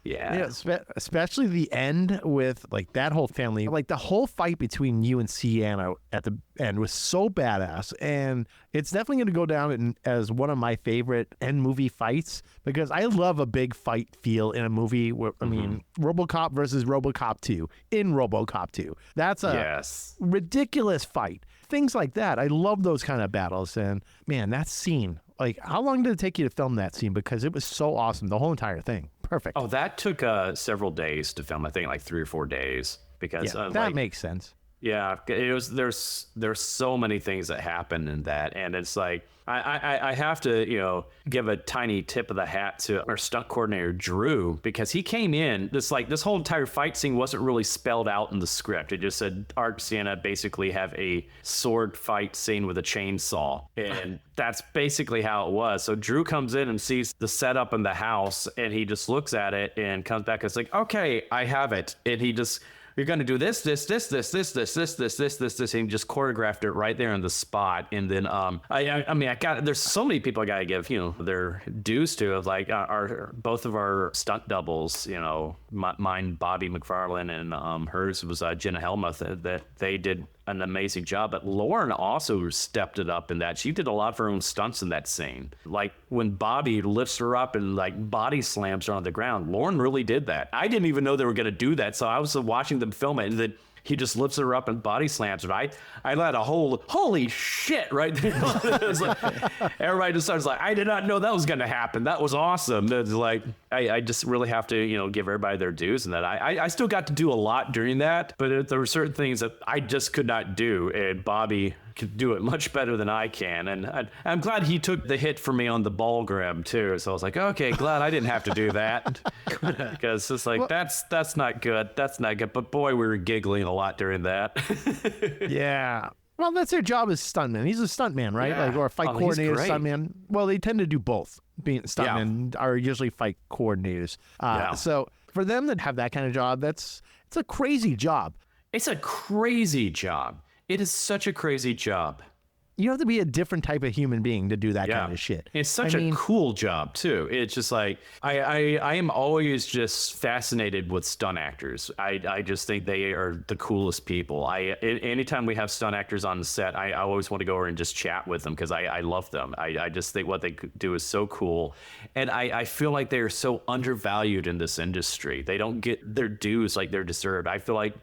Yeah, especially the end with like that whole family. Like the whole fight between you and Sienna at the end was so badass, and it's definitely going to go down as one of my favorite end movie fights because I love a big fight feel in a movie. Where, I mean, RoboCop versus RoboCop 2 in RoboCop 2. That's a ridiculous fight. Things like that. I love those kind of battles, and man, that scene. Like, how long did it take you to film that scene? Because it was so awesome, the whole entire thing. Perfect. Oh, that took several days to film. I think like 3 or 4 days because that makes sense. Yeah, it was. There's so many things that happen in that, and it's like I have to give a tiny tip of the hat to our stunt coordinator Drew because he came in this whole entire fight scene wasn't really spelled out in the script. It just said Art Sienna basically have a sword fight scene with a chainsaw, and that's basically how it was. So Drew comes in and sees the setup in the house, and he just looks at it and comes back and it's like, "Okay, I have it," and he just. "You're going to do this, and he just choreographed it right there on the spot. And then, there's so many people I got to give, their dues to of like both of our stunt doubles, mine, Bobby McFarlane, and hers was Jenna Helmuth, that they did an amazing job. But Lauren also stepped it up in that. She did a lot of her own stunts in that scene. Like when Bobby lifts her up and like body slams her on the ground, Lauren really did that. I didn't even know they were going to do that. So I was watching them film it, and then he just lifts her up and body slams her. I let a holy shit right there. It was like, everybody just starts like, I did not know that was going to happen. That was awesome. It's like, I just really have to, give everybody their dues, and that I still got to do a lot during that, but there were certain things that I just could not do, and Bobby could do it much better than I can. And I'm glad he took the hit for me on the ball grab too. So I was like, okay, glad I didn't have to do that because it's like, that's not good. That's not good. But boy, we were giggling a lot during that. Yeah. Well, that's their job as stuntman. He's a stuntman, right? Yeah. Like, or a fight coordinator, stuntman. Well, they tend to do both. Being stuntmen are usually fight coordinators. So for them to have that kind of job, it's a crazy job. It's a crazy job. It is such a crazy job. You have to be a different type of human being to do that kind of shit. It's such a cool job too. It's just like I am always just fascinated with stunt actors. I just think they are the coolest people. Anytime we have stunt actors on the set, I always want to go over and just chat with them because I love them. I just think what they do is so cool, and I feel like they are so undervalued in this industry. They don't get their dues like they're deserved. I feel like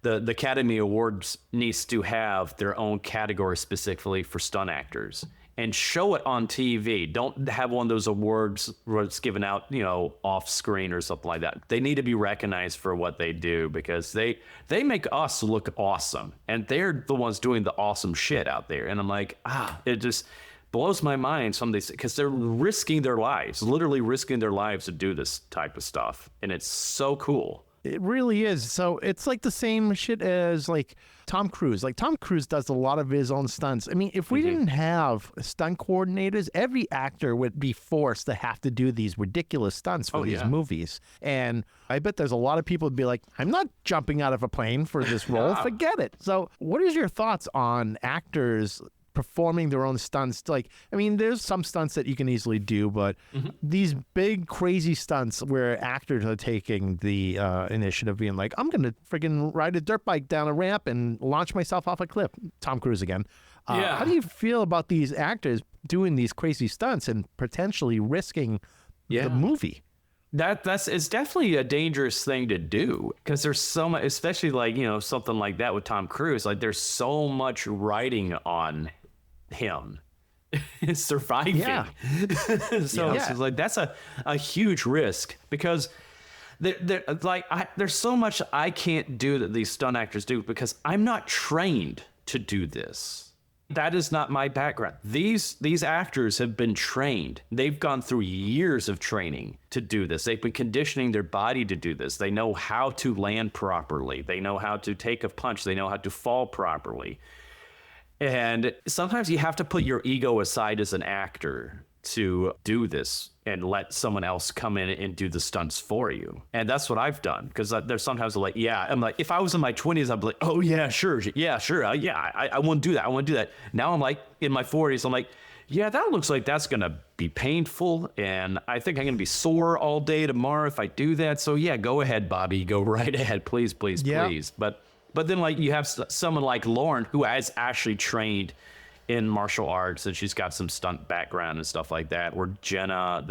the Academy Awards needs to have their own category specifically for stunt actors. and show it on TV. Don't have one of those awards where it's given out, off screen or something like that. They need to be recognized for what they do, because they make us look awesome, and they're the ones doing the awesome shit out there. And I'm like, it just blows my mind, some of these, because they're risking their lives, literally risking their lives to do this type of stuff. And it's so cool. It really is. So it's like the same shit as like Tom Cruise. Like Tom Cruise does a lot of his own stunts. I mean, if we didn't have stunt coordinators, every actor would be forced to have to do these ridiculous stunts for these movies. And I bet there's a lot of people who'd be like, I'm not jumping out of a plane for this role. Forget it. So what is your thoughts on actors performing their own stunts? Like, I mean, there's some stunts that you can easily do, but these big crazy stunts where actors are taking the initiative, being like, I'm gonna friggin' ride a dirt bike down a ramp and launch myself off a cliff. Tom Cruise again. How do you feel about these actors doing these crazy stunts and potentially risking the movie? It's definitely a dangerous thing to do, because there's so much, especially like, something like that with Tom Cruise, like there's so much riding on him surviving. It's like, that's a huge risk, because there's so much I can't do that these stunt actors do, because I'm not trained to do this. That is not my background. These actors have been trained. They've gone through years of training to do this. They've been conditioning their body to do this. They know how to land properly. They know how to take a punch. They know how to fall properly. And sometimes you have to put your ego aside as an actor to do this and let someone else come in and do the stunts for you. And that's what I've done, because there's sometimes like, I'm like, if I was in my 20s, I'd be like, oh yeah, sure. I want to do that. I want to do that. Now I'm like in my 40s, I'm like, yeah, that looks like that's going to be painful. And I think I'm going to be sore all day tomorrow if I do that. So yeah, go ahead, Bobby, go right ahead. Please. But then like you have someone like Lauren, who has actually trained in martial arts, and she's got some stunt background and stuff like that. Or Jenna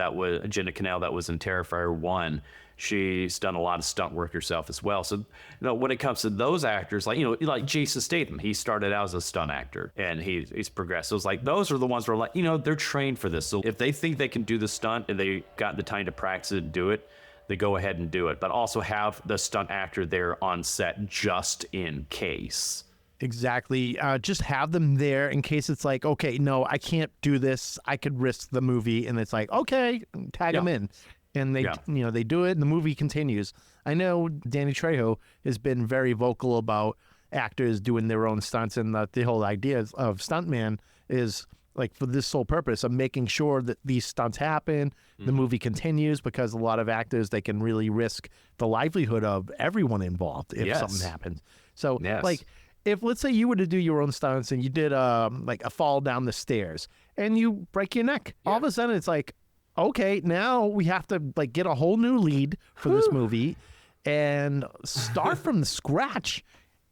Cannell, that was in Terrifier 1. She's done a lot of stunt work herself as well. So, when it comes to those actors, like Jason Statham, he started out as a stunt actor and he's progressed. So it's like, those are the ones where like, they're trained for this. So if they think they can do the stunt and they got the time to practice it and do it, they go ahead and do it. But also have the stunt actor there on set just in case. Exactly. Just have them there in case it's like, okay, no, I can't do this. I could risk the movie. And it's like, okay, tag them in. And they, they do it and the movie continues. I know Danny Trejo has been very vocal about actors doing their own stunts, and the whole idea of stuntman is like for this sole purpose of making sure that these stunts happen, the movie continues, because a lot of actors, they can really risk the livelihood of everyone involved if something happens. So like, if let's say you were to do your own stunts and you did like a fall down the stairs and you break your neck, all of a sudden it's like, okay, now we have to like get a whole new lead for this movie and start from scratch.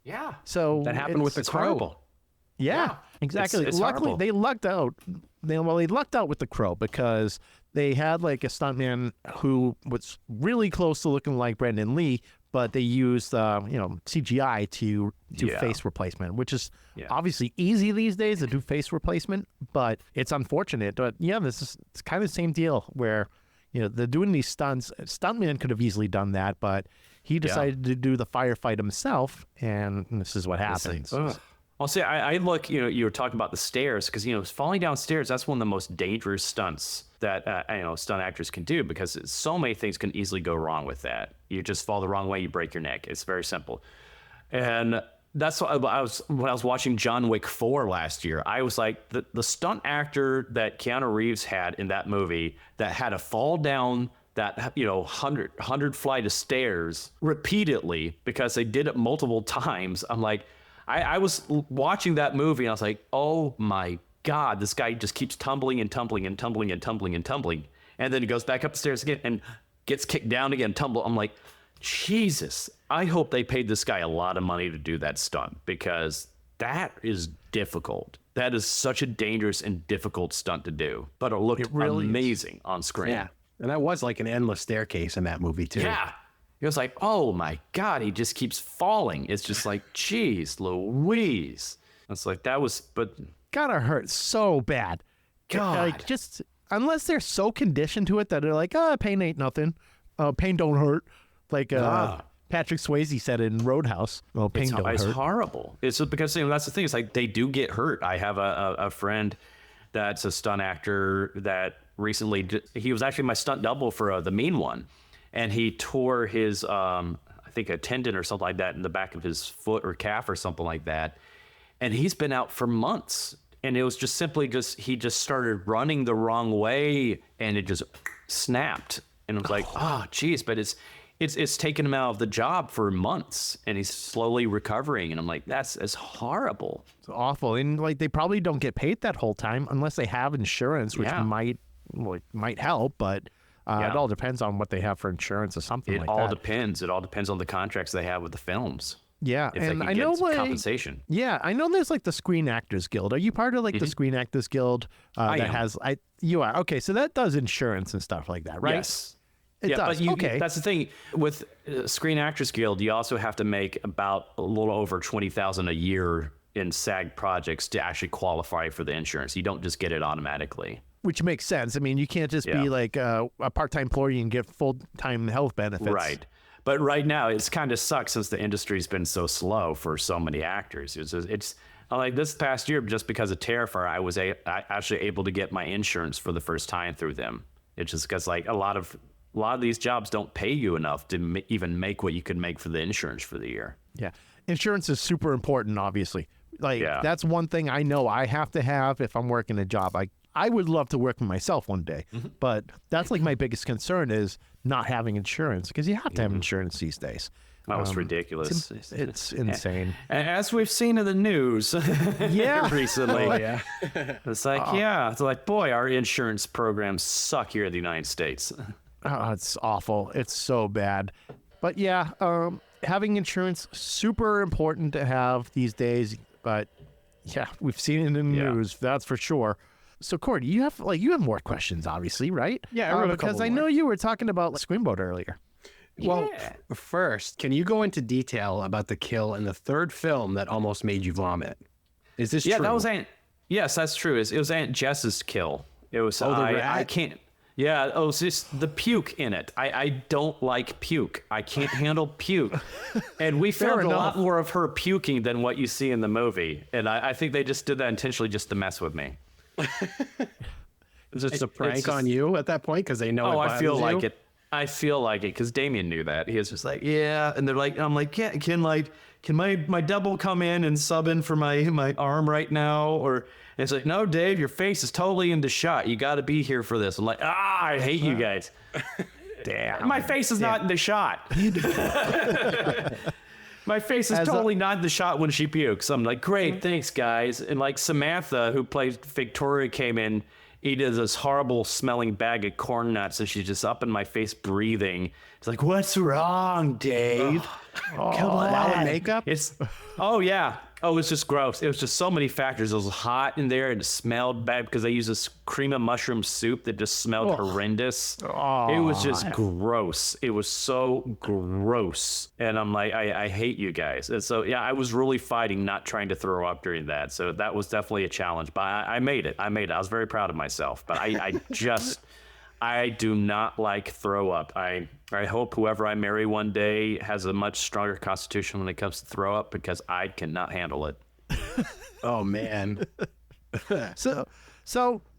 Yeah. So that happened with The Crow. Horrible. Yeah, exactly. It's Luckily, horrible. they lucked out. They lucked out with The Crow, because they had like a stuntman who was really close to looking like Brandon Lee, but they used CGI to do face replacement, which is obviously easy these days to do face replacement, but it's unfortunate. But it's kind of the same deal where they're doing these stunts. Stuntman could have easily done that, but he decided to do the firefight himself, and this is what happens. Well, see, I look, you were talking about the stairs, because, falling down stairs, that's one of the most dangerous stunts that, stunt actors can do, because so many things can easily go wrong with that. You just fall the wrong way, you break your neck. It's very simple. And that's what when I was watching John Wick 4 last year, I was like, the stunt actor that Keanu Reeves had in that movie that had to fall down that 100 flight of stairs repeatedly because they did it multiple times. I'm like, I was watching that movie and I was like, oh my God, this guy just keeps tumbling and tumbling and tumbling and tumbling and tumbling. And then he goes back up the stairs again and gets kicked down again, tumble. I'm like, Jesus, I hope they paid this guy a lot of money to do that stunt, because that is difficult. That is such a dangerous and difficult stunt to do, but it looked amazing on screen. Yeah. And that was like an endless staircase in that movie too. Yeah. It was like, oh my God, he just keeps falling. It's just like, geez, Louise. It's like, that was, but Gotta hurt so bad. God. Like, just unless they're so conditioned to it that they're like, pain ain't nothing. Pain don't hurt. Like Patrick Swayze said in Roadhouse. Well, pain don't It's hurt. horrible. It's because that's the thing. It's like they do get hurt. I have a friend that's a stunt actor that recently he was actually my stunt double for The Mean One, and he tore his I think a tendon or something like that in the back of his foot or calf or something like that, and he's been out for months. And it was just simply he just started running the wrong way and it just snapped. And it was like, oh, geez, but it's taken him out of the job for months and he's slowly recovering. And I'm like, it's horrible. It's awful. And like they probably don't get paid that whole time unless they have insurance, which might help, but it all depends on what they have for insurance or something like that. It all depends. It all depends on the contracts they have with the films. Yeah, if and they can I get know some compensation. Yeah, I know there's like the Screen Actors Guild. Are you part of like the Screen Actors Guild that am. has? You are. Okay, so that does insurance and stuff like that, right? Yes. It does. But okay. That's the thing with Screen Actors Guild. You also have to make about a little over $20,000 a year in SAG projects to actually qualify for the insurance. You don't just get it automatically. Which makes sense. I mean, you can't just be like a part-time employee and get full-time health benefits. Right. But right now, it's kind of sucks since the industry's been so slow for so many actors. It's like this past year, just because of Terrifier, I was actually able to get my insurance for the first time through them. It's just because like a lot of these jobs don't pay you enough to even make what you could make for the insurance for the year. Yeah. Insurance is super important, obviously. Like that's one thing I know I have to have if I'm working a job. I would love to work for myself one day, but that's like my biggest concern is not having insurance because you have to have insurance these days. Oh, it's ridiculous. It's insane. As we've seen in the news recently. It's like, it's like, boy, our insurance programs suck here in the United States. Oh, it's awful. It's so bad. But having insurance, super important to have these days. But we've seen it in the news, that's for sure. So, Cordy, you have more questions, obviously, right? Yeah, I wrote a because couple I know you were talking about Screamboat earlier. Well, first, can you go into detail about the kill in the third film that almost made you vomit? Is this true? That was Yes, that's true. It was Aunt Jess's kill. It was. the rat? I can't. Yeah. Oh, it's just the puke in it. I don't like puke. I can't handle puke. And we found a lot more of her puking than what you see in the movie. And I think they just did that intentionally just to mess with me. Is it a prank on you at that point? Because they know. Oh, I feel like it. I feel like it because Damien knew that. He was just like, and they're like, I'm like, can my double come in and sub in for my arm right now? Or and it's like, no, Dave, your face is totally in the shot. You got to be here for this. I'm like, I hate you guys. Damn, my face is not in the shot. My face is totally not in the shot when she pukes. I'm like, great, thanks, guys. And like Samantha, who plays Victoria, came in, eating this horrible smelling bag of corn nuts, and she's just up in my face breathing. It's like, what's wrong, Dave? Come on. While in makeup? Oh, it's just gross. It was just so many factors. It was hot in there and it smelled bad because they used this cream of mushroom soup that just smelled horrendous. It was just gross. It was so gross. And I'm like, I hate you guys. And so, I was really fighting not trying to throw up during that. So that was definitely a challenge. But I made it. I was very proud of myself. But I do not like throw up. I hope whoever I marry one day has a much stronger constitution when it comes to throw up because I cannot handle it. Oh, man. So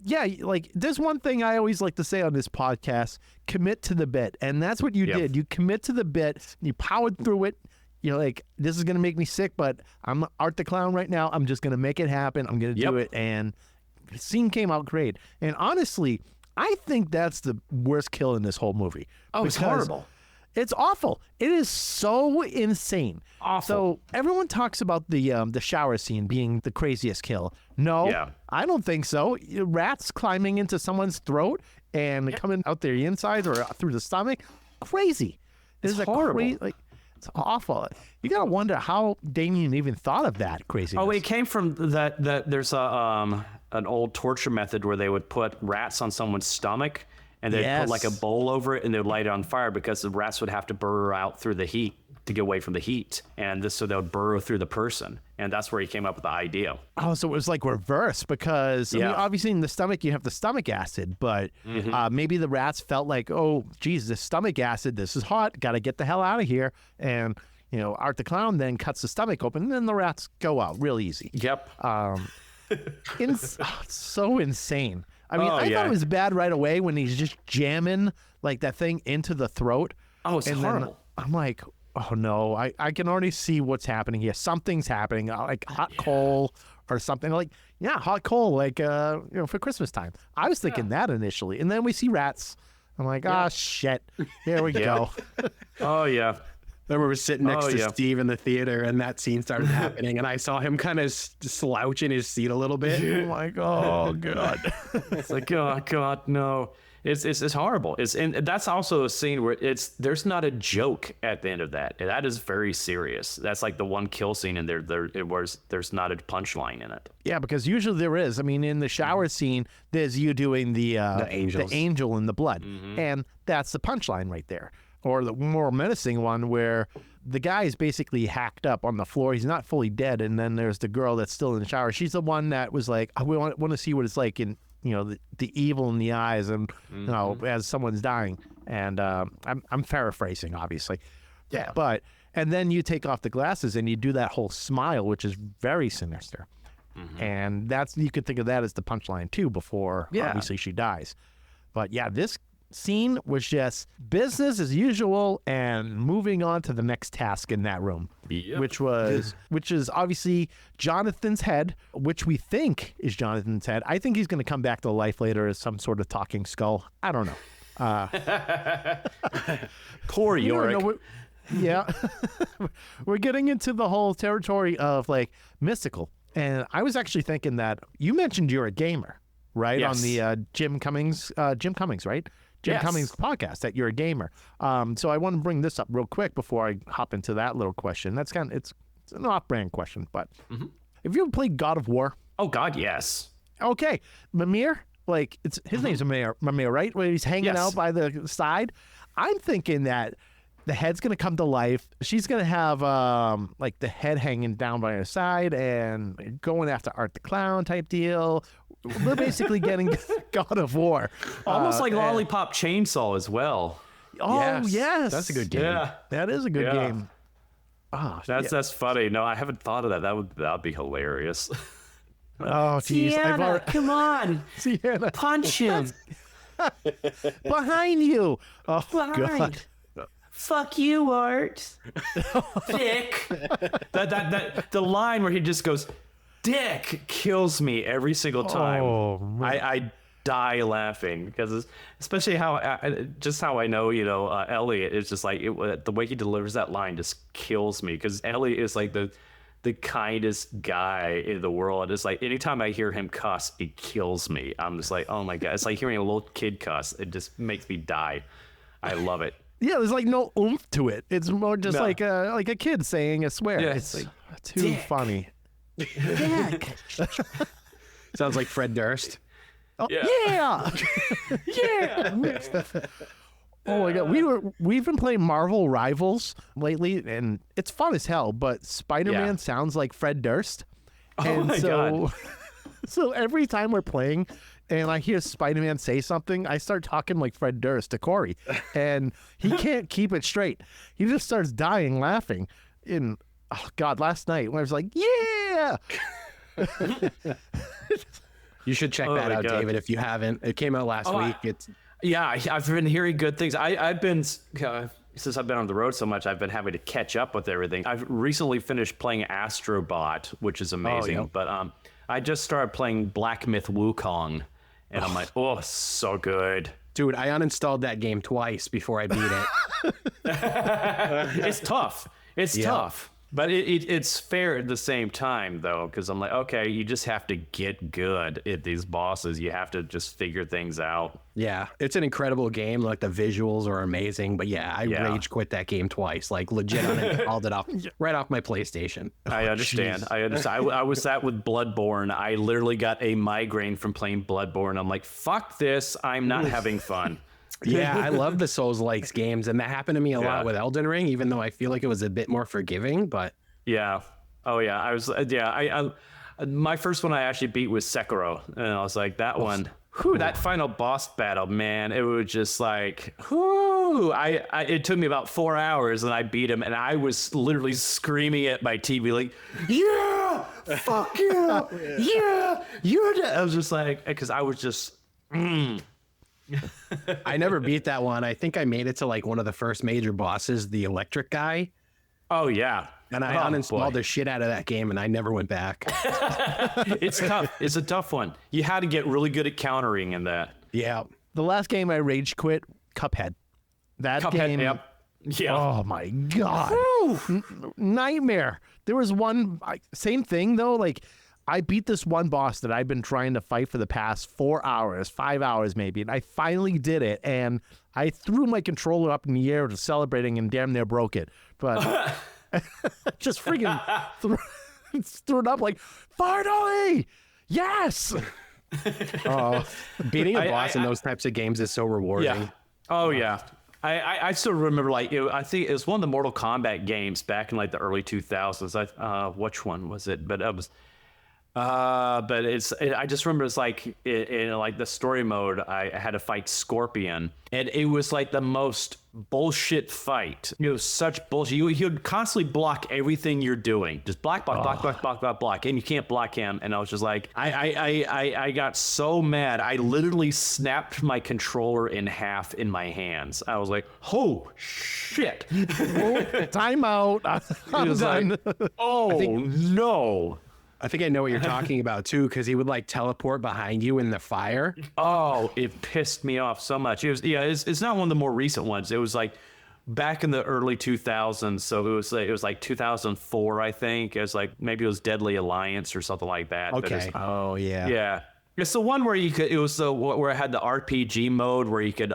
like there's one thing I always like to say on this podcast, commit to the bit. And that's what you did. You commit to the bit, you powered through it. You're like, this is going to make me sick, but I'm Art the Clown right now. I'm just going to make it happen. I'm going to do it. And the scene came out great. And honestly, I think that's the worst kill in this whole movie. Oh, it's horrible. It's awful. It is so insane. Awful. So everyone talks about the shower scene being the craziest kill. No, I don't think so. Rats climbing into someone's throat and coming out their insides or through the stomach. Crazy. It's horrible. It's awful. You gotta wonder how Damien even thought of that craziness. Oh, it came from that there's an old torture method where they would put rats on someone's stomach and they'd put like a bowl over it and they'd light it on fire because the rats would have to burrow out through the heat to get away from the heat, and this so they'll burrow through the person, and that's where he came up with the idea. Oh, so it was like reverse because I mean, obviously in the stomach you have the stomach acid, but maybe the rats felt like, oh, geez, this stomach acid, this is hot, got to get the hell out of here, and Art the Clown then cuts the stomach open, and then the rats go out real easy. Yep. It's so insane. I mean, I thought it was bad right away when he's just jamming like that thing into the throat. Oh, it's horrible. I'm like, oh no, I can already see what's happening here. Something's happening, like hot coal or something. Like, yeah, hot coal, like for Christmas time. I was thinking that initially, and then we see rats. I'm like, shit, here we go. Oh yeah. I remember sitting next to Steve in the theater, and that scene started happening, and I saw him kind of slouch in his seat a little bit. I'm like, oh god. It's like, oh god, no. It's horrible. And that's also a scene where there's not a joke at the end of that. That is very serious. That's like the one kill scene, and there's not a punchline in it. Yeah, because usually there is. I mean, in the shower scene, there's you doing the angel in the blood, and that's the punchline right there. Or the more menacing one where the guy is basically hacked up on the floor. He's not fully dead, and then there's the girl that's still in the shower. She's the one that was like, I want to see what it's like in the evil in the eyes, and as someone's dying. And I'm paraphrasing, obviously. Yeah. But and then you take off the glasses and you do that whole smile, which is very sinister. And you could think of that as the punchline too. Before obviously she dies. But yeah, this scene was just business as usual and moving on to the next task in that room, which is obviously Jonathan's head, which we think is Jonathan's head. I think he's going to come back to life later as some sort of talking skull. I don't know. Poor Yorick. Yeah. We're getting into the whole territory of like mystical. And I was actually thinking that you mentioned you're a gamer, right? Yes. On the Jim Cummings, right? Jim Cummings podcast, that you're a gamer. So I want to bring this up real quick before I hop into that little question. That's it's an off-brand question, but have you ever played God of War? Oh God, yes. Okay, Mimir, like his name's Mimir, right? Where he's hanging out by the side. I'm thinking that the head's gonna come to life. She's gonna have like the head hanging down by her side and going after Art the Clown type deal. We're basically getting God of War. Almost like Lollipop Chainsaw as well. Oh, yes. That's a good game. Yeah. That is a good game. Oh, that's funny. No, I haven't thought of that. That would be hilarious. Oh, geez. Sienna, come on. Sienna. Punch him. Behind you. Oh, God. Fuck you, Art. Dick. The line where he just goes, Dick, kills me every single time. Oh, man. I die laughing because especially how I know Elliot is just like the way he delivers that line just kills me because Elliot is like the kindest guy in the world. It's like anytime I hear him cuss, it kills me. I'm just like, oh my God, it's like hearing a little kid cuss. It just makes me die. I love it. Yeah, there's like no oomph to it. It's more just like a kid saying a swear. Yeah, it's like too funny. Dick. Sounds like Fred Durst. Oh, yeah. Oh my God, we've been playing Marvel Rivals lately, and it's fun as hell. But Spider-Man sounds like Fred Durst, and my God. So every time we're playing, and I hear Spider-Man say something, I start talking like Fred Durst to Corey, and he can't keep it straight. He just starts dying laughing. And oh God, last night when I was like, yeah. You should check that out, God. David, if you haven't. It came out last week. I've been hearing good things. I've been since I've been on the road so much, I've been having to catch up with everything. I've recently finished playing Astrobot, which is amazing. But I just started playing Black Myth Wukong, and I'm like, oh, so good. Dude, I uninstalled that game twice before I beat it. It's tough. It's tough. But it's fair at the same time, though, because I'm like, okay, you just have to get good at these bosses. You have to just figure things out. Yeah, it's an incredible game. Like, the visuals are amazing. But yeah, I rage quit that game twice. Like, legit, uninstalled it off right off my PlayStation. I understand. I was that with Bloodborne. I literally got a migraine from playing Bloodborne. I'm like, fuck this. I'm not having fun. Yeah, I love the Souls-likes games, and that happened to me a Yeah. lot with Elden Ring, even though I feel like it was a bit more forgiving. But Yeah. Oh yeah. I was. Yeah. I my first one I actually beat was Sekiro, and I was like, that one. Whew, that final boss battle, man, it was just like, whoo! It took me about 4 hours, and I beat him, and I was literally screaming at my TV like, yeah, fuck yeah, yeah, you're. I was just like, because I was just. I never beat that one. I think I made it to like one of the first major bosses, the electric guy, Oh yeah. and I uninstalled the shit out of that game, and I never went back. It's tough. It's a tough one. You had to get really good at countering in that. Yeah. The last game I rage quit, Cuphead. That game. Yep. Yeah. Oh my god, nightmare. There was one same thing though. Like I beat this one boss that I've been trying to fight for the past 4 hours, 5 hours maybe, and I finally did it. And I threw my controller up in the air, just celebrating, and damn near broke it. But just freaking threw it up like, finally, yes. Beating a boss in those types of games is so rewarding. Yeah. Oh yeah. I still remember like I think it was one of the Mortal Kombat games back in like the early 2000s. Which one was it? But it was. But I just remember it's like in like the story mode, I had to fight Scorpion, and it was like the most bullshit fight. It was such bullshit. He would constantly block everything you're doing, just block, and you can't block him. And I was just like, I got so mad, I literally snapped my controller in half in my hands. I was like, oh shit! Time out. I'm done. No. I think I know what you're talking about too, because he would like teleport behind you in the fire. Oh, it pissed me off so much. It's not one of the more recent ones. It was like back in the early 2000s. So it was like 2004, I think. It was like maybe it was Deadly Alliance or something like that. Okay. Oh yeah. Yeah. It's the one where you could. It was the where it had the RPG mode where you could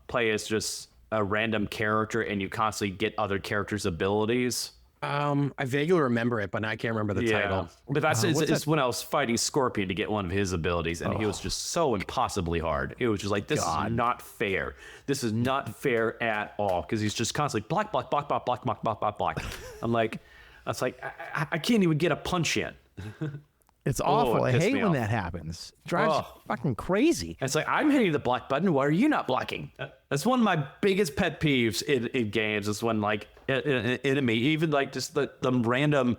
play as just a random character and you constantly get other characters' abilities. I vaguely remember it, but I can't remember the title. But it's when I was fighting Scorpion to get one of his abilities, and he was just so impossibly hard. It was just like, this is not fair. This is not fair at all, because he's just constantly block. I'm like, I can't even get a punch in. It's awful. I it pissed hate me when off. that happens. It drives you fucking crazy. It's like, I'm hitting the block button. Why are you not blocking? That's one of my biggest pet peeves in games is when like an enemy, even like just the random,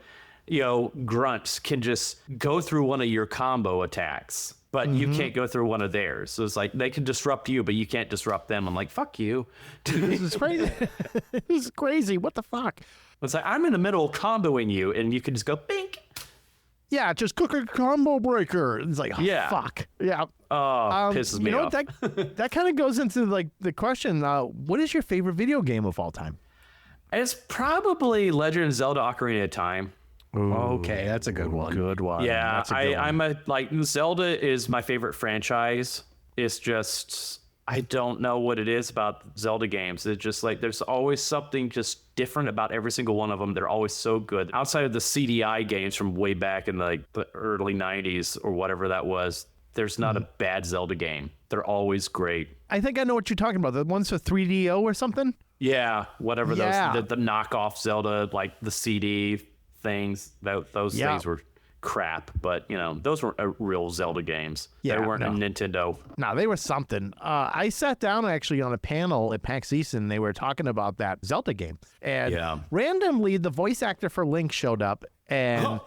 grunts can just go through one of your combo attacks, but you can't go through one of theirs. So it's like they can disrupt you, but you can't disrupt them. I'm like, fuck you. This is crazy. This is crazy. What the fuck? It's like, I'm in the middle of comboing you, and you can just go, bink. Yeah, just cook a combo breaker. It's like, Yeah. fuck. Yeah. Pisses me off. That kind of goes into like the question, what is your favorite video game of all time? It's probably Legend of Zelda Ocarina of Time. Okay, that's a good one. Good one. Yeah, That's a good one. Zelda is my favorite franchise. It's just, I don't know what it is about Zelda games. It's just like, there's always something just different about every single one of them. They're always so good. Outside of the CDI games from way back in the early 90s or whatever that was, there's not a bad Zelda game. They're always great. I think I know what you're talking about. The ones for 3DO or something? Yeah, whatever Yeah. those, the knockoff Zelda, like the CD things, those Yeah. things were crap, but those weren't real Zelda games. Yeah, they weren't no. a Nintendo. No, they were something. I sat down actually on a panel at PAX East, and they were talking about that Zelda game. And Yeah. randomly, the voice actor for Link showed up and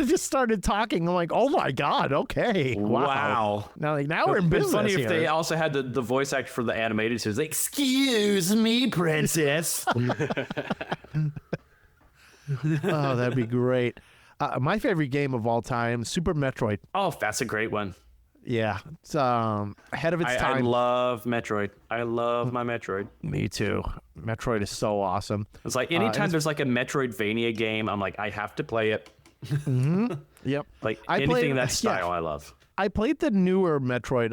just started talking. I'm like, oh my God, okay. Wow. Now we're in It's business funny here. if they also had the voice actor for the animated series. Like, excuse me, princess. Oh, that'd be great. My favorite game of all time, Super Metroid. Oh, that's a great one. Yeah, it's ahead of its I time. love Metroid. I love my Metroid. Me too. Metroid is so awesome. It's like anytime there's like a Metroidvania game, I'm like, I have to play it. Yep. Like I anything played- in that yeah. style, I love. I played the newer Metroid,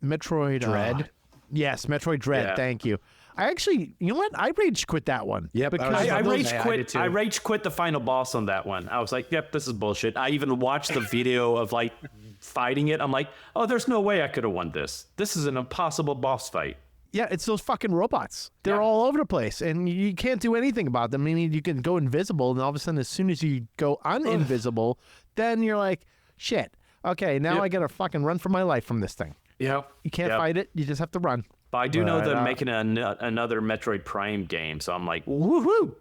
Metroid Dread? Yes, Metroid Dread. Yeah. Thank you. I actually, you know what? I rage quit that one. Yep, because I of those- rage I quit. did too. I rage quit the final boss on that one. I was like, "Yep, this is bullshit." I even watched the video of like fighting it. I'm like, "Oh, there's no way I could have won this. This is an impossible boss fight." Yeah, it's those fucking robots. They're all over the place, and you can't do anything about them. I mean, you can go invisible, and all of a sudden, as soon as you go uninvisible, then you're like, shit. Okay, now I gotta fucking run for my life from this thing. Yeah. You can't fight it. You just have to run. But I do know they're making another Metroid Prime game, so I'm like, woohoo!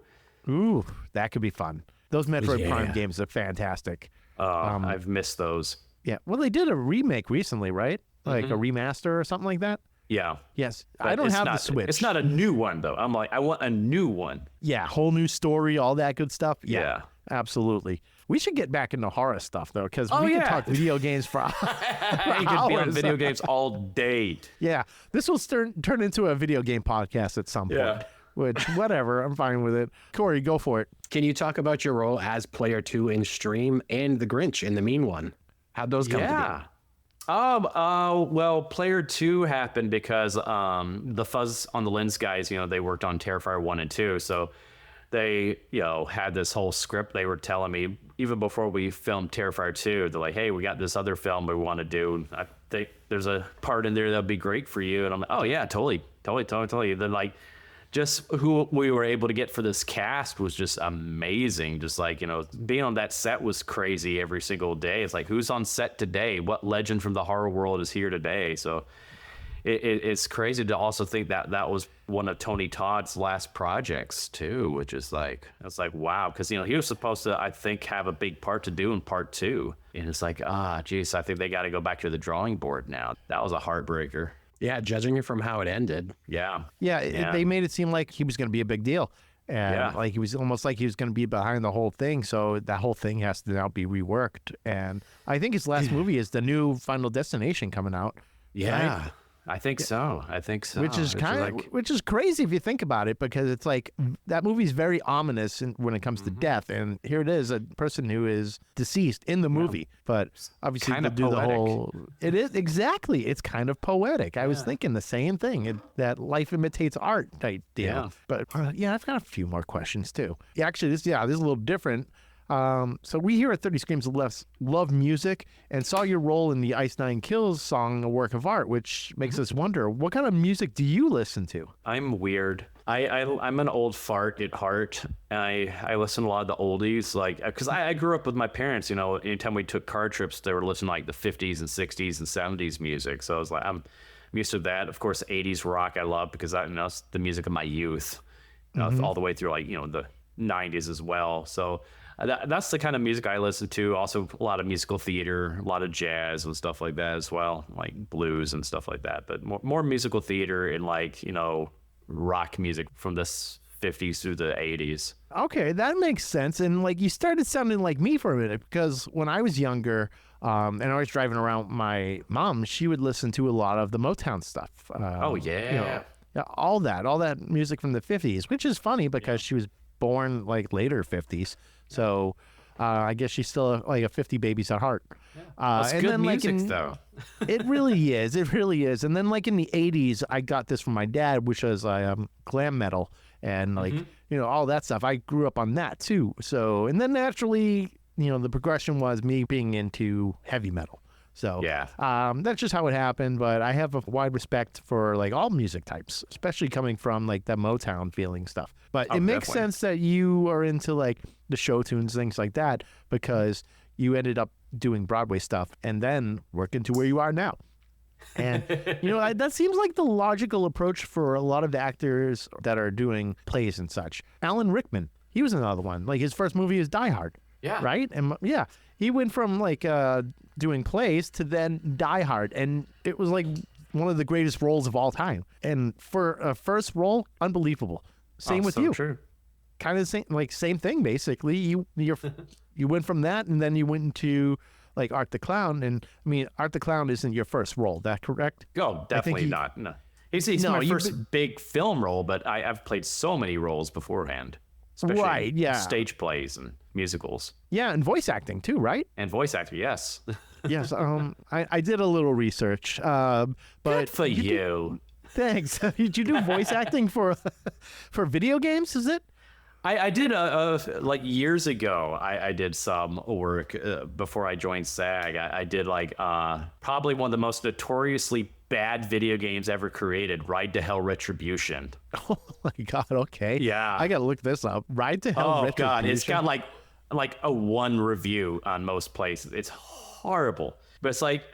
Ooh, that could be fun. Those Metroid Prime games are fantastic. I've missed those. Yeah, well, they did a remake recently, right? Like a remaster or something like that. Yeah. Yes, But I don't it's have not, the Switch. It's not a new one, though. I'm like, I want a new one. Yeah, whole new story, all that good stuff. Yeah. Absolutely. We should get back into horror stuff, though, because we can talk video games for You can be on video games all day. Yeah, this will turn into a video game podcast at some point. Yeah. Which, whatever, I'm fine with it. Corey, go for it. Can you talk about your role as player 2 in Stream and the Grinch in the Mean One? How'd those come to be? Well, Player 2 happened because the Fuzz on the Lens guys, they worked on Terrifier 1 and 2, so they, had this whole script they were telling me even before we filmed Terrifier 2. They're like, hey, we got this other film we want to do. I think there's a part in there that'll be great for you. And I'm like, oh, yeah, totally. Then, like, just who we were able to get for this cast was just amazing. Just like, being on that set was crazy every single day. It's like, who's on set today? What legend from the horror world is here today? So it's crazy to also think that was one of Tony Todd's last projects too, which is like, it's like, wow. Because, he was supposed to, I think, have a big part to do in part 2. And it's like, geez, I think they got to go back to the drawing board now. That was a heartbreaker. Yeah, judging it from how it ended. Yeah. They made it seem like he was going to be a big deal. And like he was almost like he was going to be behind the whole thing. So that whole thing has to now be reworked. And I think his last movie is the new Final Destination coming out. Yeah. Right? I think so. Which is which is crazy if you think about it, because it's like that movie's very ominous when it comes to death, and here it is, a person who is deceased in the movie, but obviously kind of do poetic. the whole. It is exactly. It's kind of poetic. I was thinking the same thing. That life imitates art type deal. Yeah. But I've got a few more questions too. Yeah, actually, this is a little different. So we here at 30 Screams love music and saw your role in the Ice Nine Kills song A Work of Art, which makes us wonder, what kind of music do you listen to? I'm weird. I'm an old fart at heart. I listen to a lot of the oldies, like, because I grew up with my parents. Anytime we took car trips, they were listening to like the 50s and 60s and 70s music. So I was like, I'm used to that. Of course, 80s rock I love because it's the music of my youth, all the way through like the 90s as well. So that's the kind of music I listen to. Also, a lot of musical theater, a lot of jazz and stuff like that as well, like blues and stuff like that. But more musical theater and like, rock music from the 50s through the 80s. Okay, that makes sense. And like you started sounding like me for a minute, because when I was younger and I was driving around, my mom, she would listen to a lot of the Motown stuff. All that music from the 50s, which is funny because she was born like later 50s. So I guess she's still like a 50 babies at heart. That's and good then, music, though. It really is. It really is. And then like in the 80s, I got this from my dad, which was glam metal and like, all that stuff. I grew up on that too. So, and then naturally, the progression was me being into heavy metal. So that's just how it happened. But I have a wide respect for like all music types, especially coming from like that Motown feeling stuff. But it makes sense that you are into like the show tunes, things like that, because you ended up doing Broadway stuff and then working to where you are now. And, that seems like the logical approach for a lot of the actors that are doing plays and such. Alan Rickman, he was another one. Like his first movie is Die Hard. Yeah. Right? And he went from like doing plays to then Die Hard. And it was like one of the greatest roles of all time. And for a first role, unbelievable. Same with you. True. Kind of same thing, basically. You went from that and then you went into like Art the Clown. And I mean, Art the Clown isn't your first role. That correct? Oh, definitely not. No. He's my first big film role, but I've played so many roles beforehand. Especially stage plays and musicals. Yeah, and voice acting too, right? And voice actor, yes. Yes, I did a little research. But good for you. Thanks. Did you do voice acting for video games, is it? I did, like years ago, I did some work before I joined SAG. I did like probably one of the most notoriously bad video games ever created. Ride to Hell Retribution. Oh my God. Okay. Yeah. I got to look this up. Ride to Hell Oh Retribution. God, it's got like a 1 review on most places. It's horrible. But it's like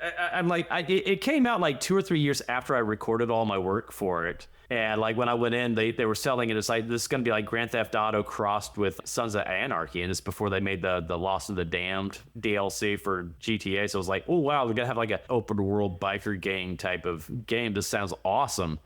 it came out like 2 or 3 years after I recorded all my work for it. And like when I went in, they were selling it. It's like, this is going to be like Grand Theft Auto crossed with Sons of Anarchy. And it's before they made the Lost of the Damned DLC for GTA. So it was like, oh, wow, they're going to have like an open world biker gang type of game. This sounds awesome.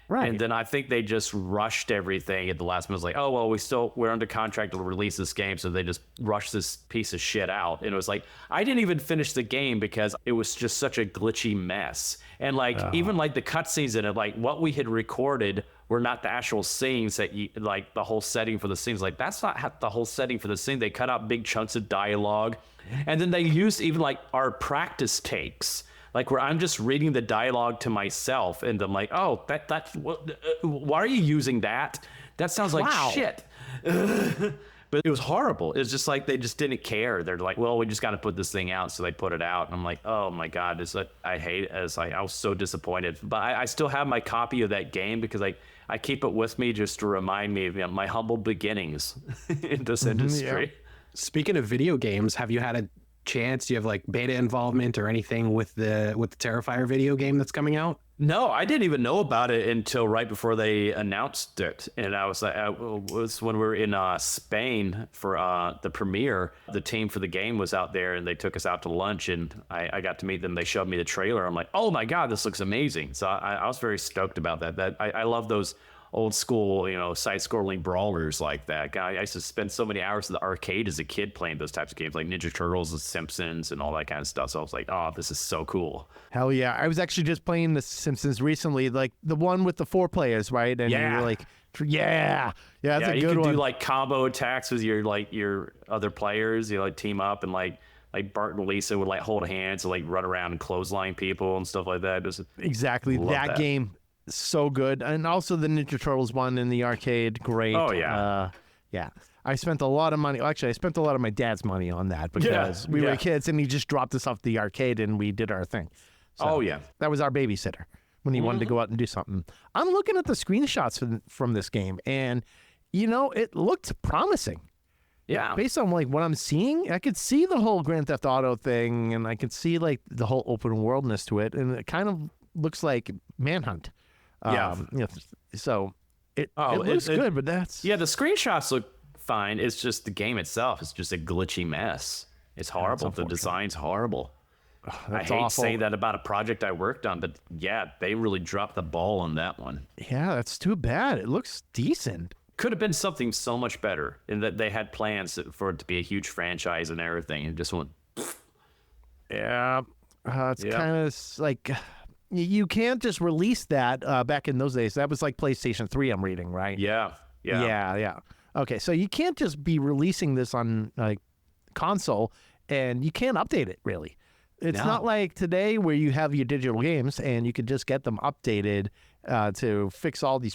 Right. And then I think they just rushed everything at the last minute. It was like, oh, well, we're under contract to release this game. So they just rushed this piece of shit out. And it was like, I didn't even finish the game because it was just such a glitchy mess. And like, even like the cutscenes in it, like what we had recorded were not the actual scenes that like the whole setting for the scenes. Like, that's not the whole setting for the scene. They cut out big chunks of dialogue. And then they used even like our practice takes. Like where I'm just reading the dialogue to myself, and I'm like, "Oh, that's what? Why are you using that? That sounds like shit." But it was horrible. It was just like they just didn't care. They're like, "Well, we just got to put this thing out," so they put it out. And I'm like, "Oh my God, I hate it." It's like I was so disappointed. But I still have my copy of that game because I keep it with me just to remind me of my humble beginnings in this industry. Yeah. Speaking of video games, have you had a chance? Do you have like beta involvement or anything with the Terrifier video game that's coming out? No, I didn't even know about it until right before they announced it. And I was like, it was when we were in Spain for the premiere. The team for the game was out there, and they took us out to lunch, and I got to meet them. They showed me the trailer. I'm like, oh my God, this looks amazing. So I was very stoked about that. I love those old school, side-scrolling brawlers like that. I used to spend so many hours in the arcade as a kid playing those types of games, like Ninja Turtles and Simpsons and all that kind of stuff. So I was like, oh, this is so cool. Hell yeah. I was actually just playing The Simpsons recently, like the one with the 4 players, right? And Yeah. you're like, yeah, that's a you good can one. do like combo attacks with your other players. You like team up, and like Bart and Lisa would like hold hands and like run around and clothesline people and stuff like that. Exactly. Love That that. game, so good. And also the Ninja Turtles one in the arcade, great. Oh, yeah. Yeah. I spent a lot of money. Actually, I spent a lot of my dad's money on that because we were kids, and he just dropped us off the arcade and we did our thing. So Oh, yeah. that was our babysitter when he wanted to go out and do something. I'm looking at the screenshots from this game, and it looked promising. Yeah. Based on like what I'm seeing, I could see the whole Grand Theft Auto thing, and I could see like the whole open worldness to it, and it kind of looks like Manhunt. Yeah. So it looks good, but that's Yeah, the screenshots look fine. It's just the game itself is just a glitchy mess. It's horrible. The design's horrible. I that's hate awful. saying that about a project I worked on, but yeah, they really dropped the ball on that one. Yeah, that's too bad. It looks decent. Could have been something so much better in that they had plans for it to be a huge franchise and everything, and just went. Yeah, it's kind of like you can't just release that. Back in those days, that was like PlayStation 3. I'm reading, right? Yeah. Yeah. Okay, so you can't just be releasing this on like console, and you can't update it really. It's not like today where you have your digital games and you could just get them updated to fix all these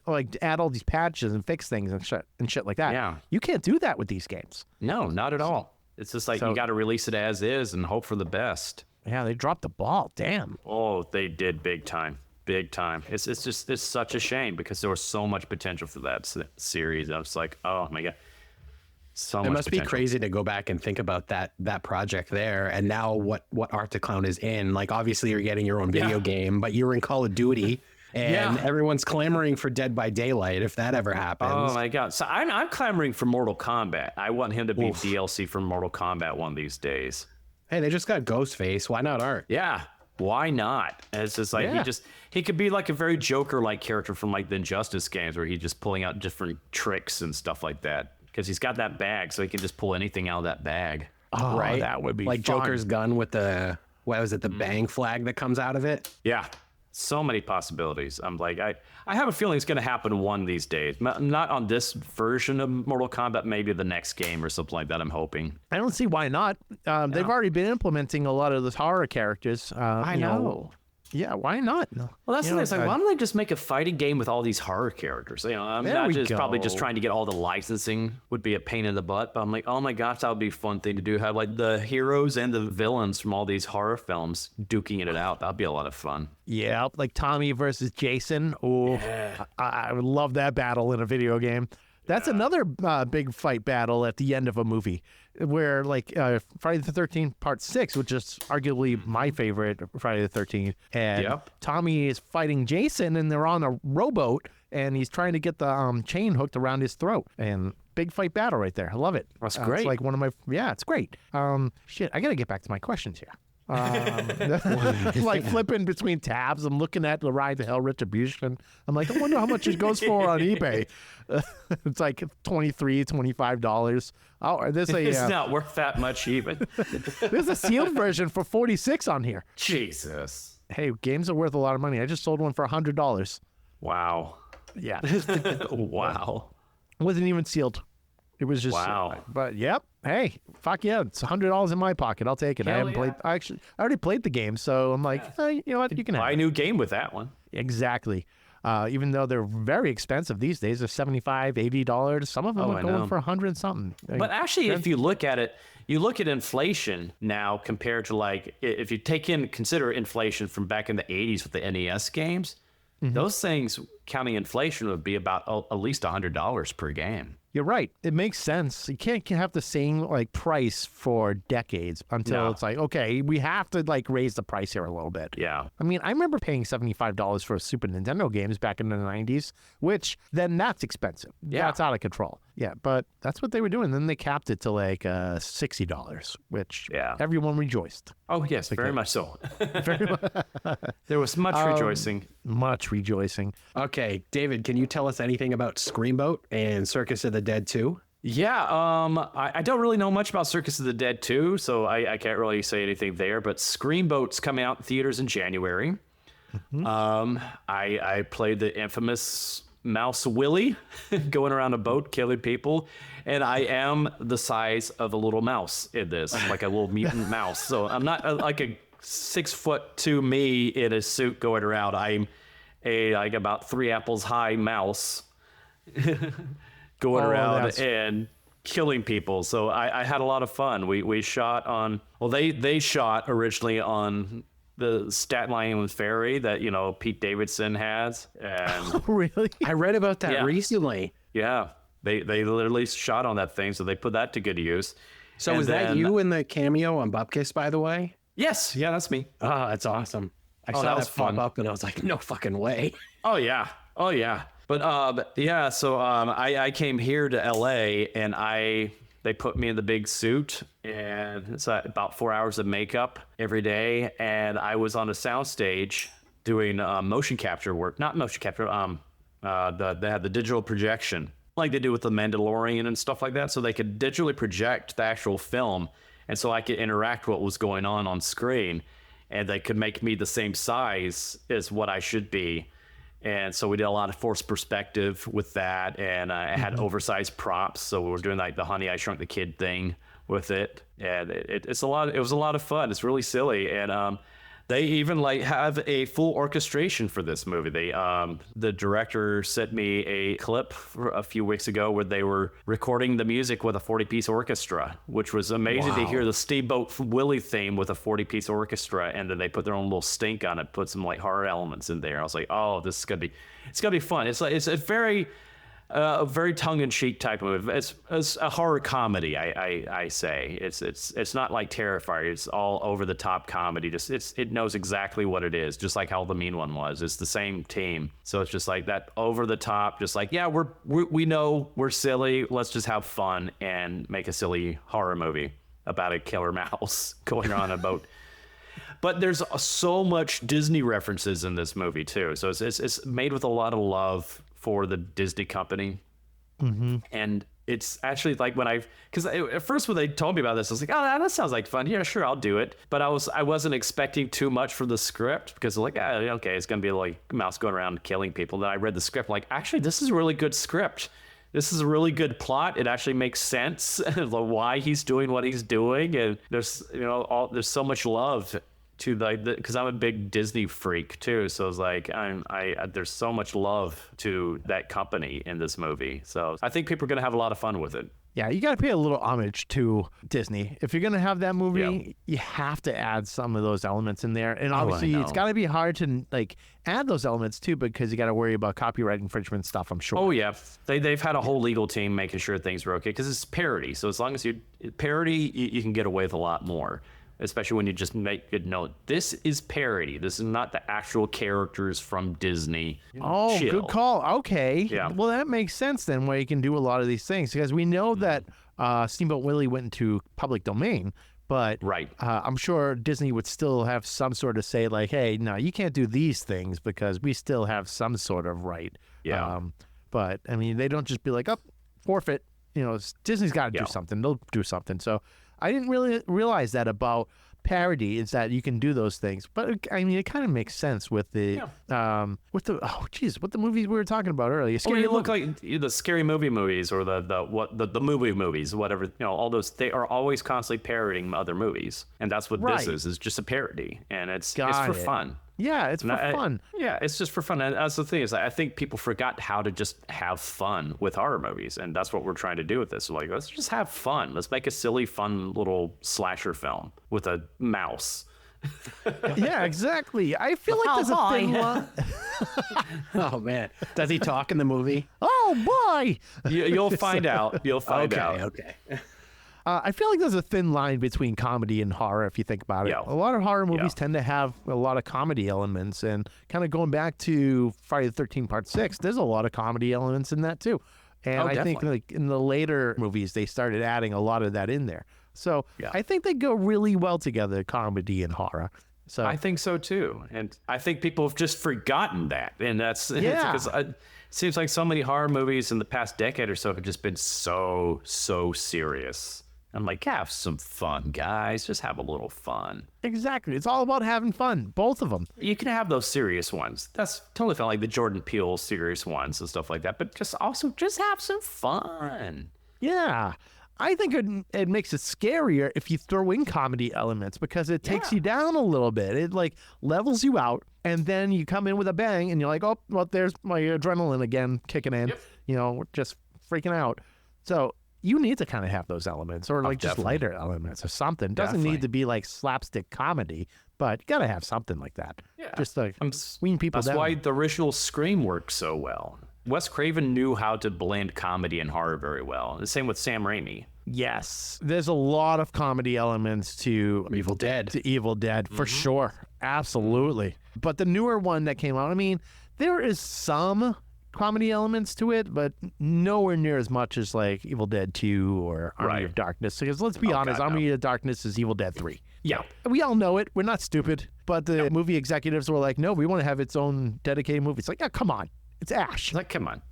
like add all these patches and fix things and shit like that. Yeah. You can't do that with these games. No, not at all. It's just like you got to release it as is and hope for the best. Yeah, they dropped the ball. Damn. Oh, they did big time. Big time. It's such a shame because there was so much potential for that series. I was like, oh my God. So It much must potential. be crazy to go back and think about that project there, and now what Art the Clown is in. Like, obviously you're getting your own video game, but you're in Call of Duty, and everyone's clamoring for Dead by Daylight if that ever happens. Oh my God. So I'm clamoring for Mortal Kombat. I want him to be DLC for Mortal Kombat one of these days. Hey, they just got Ghostface. Why not Art? Yeah. Why not? And it's just like he could be like a very Joker-like character from like the Injustice games where he's just pulling out different tricks and stuff like that. Because he's got that bag, so he can just pull anything out of that bag. Oh, Right? that would be like fun. Joker's gun with the the bang flag that comes out of it. Yeah. So many possibilities. I'm like, I have a feeling it's going to happen one of these days. Not on this version of Mortal Kombat, maybe the next game or something like that, I'm hoping. I don't see why not. They've already been implementing a lot of those horror characters. I know. Yeah, why not? No. Well, that's You the thing. know, It's like, why don't they just make a fighting game with all these horror characters? I'm There not we just probably just go. trying to get all the licensing would be a pain in the butt. But I'm like, oh my gosh, that would be a fun thing to do. Have like the heroes and the villains from all these horror films duking it out. That'd be a lot of fun. Yeah, like Tommy versus Jason. Oh, I would love that battle in a video game. That's another big fight battle at the end of a movie where like Friday the 13th Part 6, which is arguably my favorite Friday the 13th. And Yep. Tommy is fighting Jason and they're on a rowboat and he's trying to get the chain hooked around his throat. And big fight battle right there. I love it. That's It's great. like one of my, it's great. Shit, I got to get back to my questions here. Like flipping between tabs. I'm looking at the Ride to Hell Retribution. I'm like, I wonder how much it goes for on eBay. It's like $23, $25. Oh, there's It's a not worth that much even. there's a sealed version for $46 on here. Jesus. Hey, games are worth a lot of money. I just sold one for $100. Wow. Yeah, Wow. it wasn't even sealed. It was just Wow. But yep. Hey, fuck yeah! It's $100 in my pocket. I'll take it. I Hell haven't played. I already played the game, so I'm like, you know what? You can have Buy it. a new game with that one. Exactly. Even though they're very expensive these days, they're $75, $80. Some of them Oh, are I going know. for 100 something. But actually, if you look at it, you look at inflation now compared to like, if you consider inflation from back in the 80s with the NES games, those things, counting inflation, would be about at least $100 per game. You're right. It makes sense. You can't have the same like price for decades until No. it's like, okay, we have to like raise the price here a little bit. Yeah. I mean, I remember paying $75 for Super Nintendo games back in the 90s, which then that's expensive. Yeah. That's out of control. Yeah, but that's what they were doing. Then they capped it to like $60, which Yeah. everyone rejoiced. Oh, yes, very much so. There was much rejoicing. Much rejoicing. Okay, David, can you tell us anything about Screamboat and Circus of the Dead 2? Yeah, I don't really know much about Circus of the Dead 2, so I can't really say anything there, but Screamboat's coming out in theaters in January. I played the infamous Mouse Willie, going around a boat, killing people, and I am the size of a little mouse in this, like a little mutant mouse. So I'm not like a 6'2" me in a suit going around. I'm a like about 3 apples high mouse going around that's- and killing people. So I had a lot of fun. We shot on, well, they shot originally on the Staten Island ferry that, you know, Pete Davidson has. And Really? I read about that Yeah. recently. yeah, they literally shot on that thing. So they put that to good use. So And was that then- you in the cameo on Bupkis, by the way? Yes. Yeah, that's me. Oh, that's awesome. I saw that that was pop fun. up and I was like, no fucking way. Oh yeah. Oh yeah. But yeah, so I came here to LA and they put me in the big suit and it's about 4 hours of makeup every day, and I was on a soundstage doing motion capture work. Not motion capture. They had the digital projection like they do with the Mandalorian and stuff like that, so they could digitally project the actual film, and so I could interact what was going on screen, and they could make me the same size as what I should be. And so we did a lot of forced perspective with that, and I had oversized props. So we were doing like the Honey I Shrunk the Kid thing with it, and it was a lot of fun. It's really silly, and they even like have a full orchestration for this movie. The director sent me a clip a few weeks ago where they were recording the music with a 40-piece orchestra, which was amazing to hear the Steamboat Willie theme with a 40-piece orchestra, and then they put their own little stink on it, put some like horror elements in there. I was like, oh, this is it's gonna be fun. It's a very tongue-in-cheek type of movie. It's a horror comedy, I say. It's not like Terrifier. It's all over the top comedy. It knows exactly what it is, just like how the Mean One was. It's the same team, so it's just like that over the top. Just like, yeah, we know we're silly. Let's just have fun and make a silly horror movie about a killer mouse going on a boat. But there's so much Disney references in this movie too. So it's made with a lot of love for the Disney company. And it's actually like because at first when they told me about this, I was like, oh, that sounds like fun. Yeah, sure, I'll do it. But I wasn't expecting too much for the script, because like, okay, it's gonna be like a mouse going around killing people. Then I read the script, like, actually, this is a really good script. This is a really good plot. It actually makes sense why he's doing what he's doing, and there's there's so much love to like because I'm a big Disney freak too, so it's like there's so much love to that company in this movie, so I think people are gonna have a lot of fun with it. Yeah, you got to pay a little homage to Disney. If you're going to have that movie, you have to add some of those elements in there. And obviously, it's got to be hard to like add those elements too, because you got to worry about copyright infringement stuff, I'm sure. Oh, yeah. They've had a whole legal team making sure things are okay, because it's parody. So as long as you parody, you can get away with a lot more. Especially when you just make it note, this is parody. This is not the actual characters from Disney. Oh, Chill. good call. Okay. Yeah. Well, that makes sense then, where you can do a lot of these things, because we know that Steamboat Willie went into public domain, but Right. I'm sure Disney would still have some sort of say like, hey, no, you can't do these things because we still have some sort of right. Yeah. But I mean, they don't just be like, oh, forfeit. You know, Disney's got to do something. They'll do something. So I didn't really realize that about parody, is that you can do those things. But I mean, it kind of makes sense with the what the movies we were talking about earlier. Scary look like the scary movies or the movie movies, whatever. You know, all those, they are always constantly parodying other movies, and that's what this is just a parody, and it's for fun. Yeah, it's for fun. Yeah, it's just for fun. And that's the thing, is I think people forgot how to just have fun with horror movies. And that's what we're trying to do with this. So like, let's just have fun. Let's make a silly, fun little slasher film with a mouse. Yeah, exactly. I feel like there's a thin line. Oh, man. Does he talk in the movie? Oh, boy. You'll find out. You'll find out. Okay. I feel like there's a thin line between comedy and horror, if you think about it. Yeah. A lot of horror movies tend to have a lot of comedy elements, and kind of going back to Friday the 13th Part 6, there's a lot of comedy elements in that too. And I think like in the later movies, they started adding a lot of that in there. So I think they go really well together, comedy and horror. So I think so too. And I think people have just forgotten that. And that's because it seems like so many horror movies in the past decade or so have just been so serious. I'm like, have some fun, guys. Just have a little fun. Exactly. It's all about having fun. Both of them. You can have those serious ones. That's totally fine, like the Jordan Peele serious ones and stuff like that. But just have some fun. Yeah. I think it makes it scarier if you throw in comedy elements, because it takes you down a little bit. It like levels you out, and then you come in with a bang and you're like, oh, well, there's my adrenaline again kicking in, you know, just freaking out. So you need to kind of have those elements, or like just lighter elements or something. Doesn't need to be like slapstick comedy, but you got to have something like that. Yeah. Just like wean people down. That's why the original Scream works so well. Wes Craven knew how to blend comedy and horror very well. The same with Sam Raimi. Yes. There's a lot of comedy elements to Evil Dead. For sure. Absolutely. But the newer one that came out, I mean, there is some comedy elements to it, but nowhere near as much as like Evil Dead 2 or Army of Darkness. Because let's be honest, Army of Darkness is Evil Dead 3. Yeah. We all know it. We're not stupid. But the movie executives were like, no, we want to have its own dedicated movie. It's like, yeah, come on. It's Ash. Like, come on.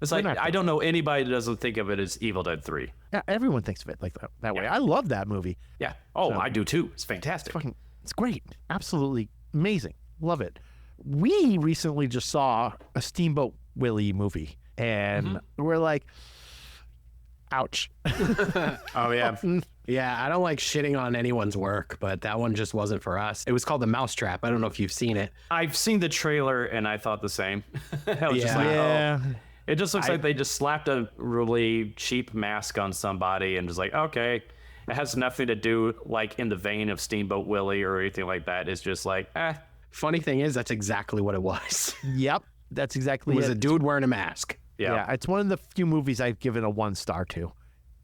It's We're like, I don't know anybody that doesn't think of it as Evil Dead 3. Yeah, everyone thinks of it like that way. I love that movie. Yeah. Oh, I do too. It's fantastic. It's great. Absolutely amazing. Love it. We recently just saw a Steamboat Willie movie, and we're like, ouch. Oh, yeah. Yeah, I don't like shitting on anyone's work, but that one just wasn't for us. It was called The Mousetrap. I don't know if you've seen it. I've seen the trailer, and I thought the same. I was just like, oh. It just looks like they just slapped a really cheap mask on somebody and just like, okay. It has nothing to do like in the vein of Steamboat Willie or anything like that. It's just like, Funny thing is, that's exactly what it was. Yep, that's exactly it. It was a dude wearing a mask. Yeah, it's one of the few movies I've given a 1 star to.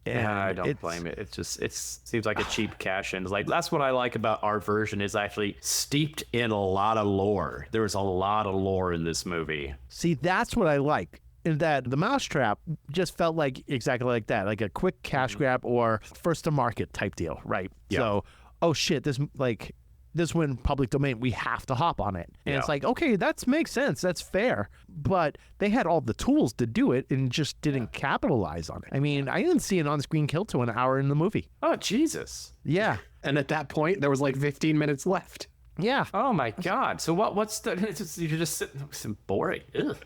Yeah, I don't blame it. It seems like a cheap cash in. It's like, that's what I like about our version, is actually steeped in a lot of lore. There was a lot of lore in this movie. See, that's what I like. In that the Mousetrap just felt like exactly like that, like a quick cash grab or first to market type deal, right? Yeah. So, oh shit, this went public domain, we have to hop on it. And it's like, okay, that makes sense. That's fair. But they had all the tools to do it and just didn't capitalize on it. I mean, I didn't see an on-screen kill to an hour in the movie. Oh, Jesus. Yeah. And at that point, there was like 15 minutes left. Yeah. Oh, my God. So what's the... You're just sitting... It's boring. Ugh.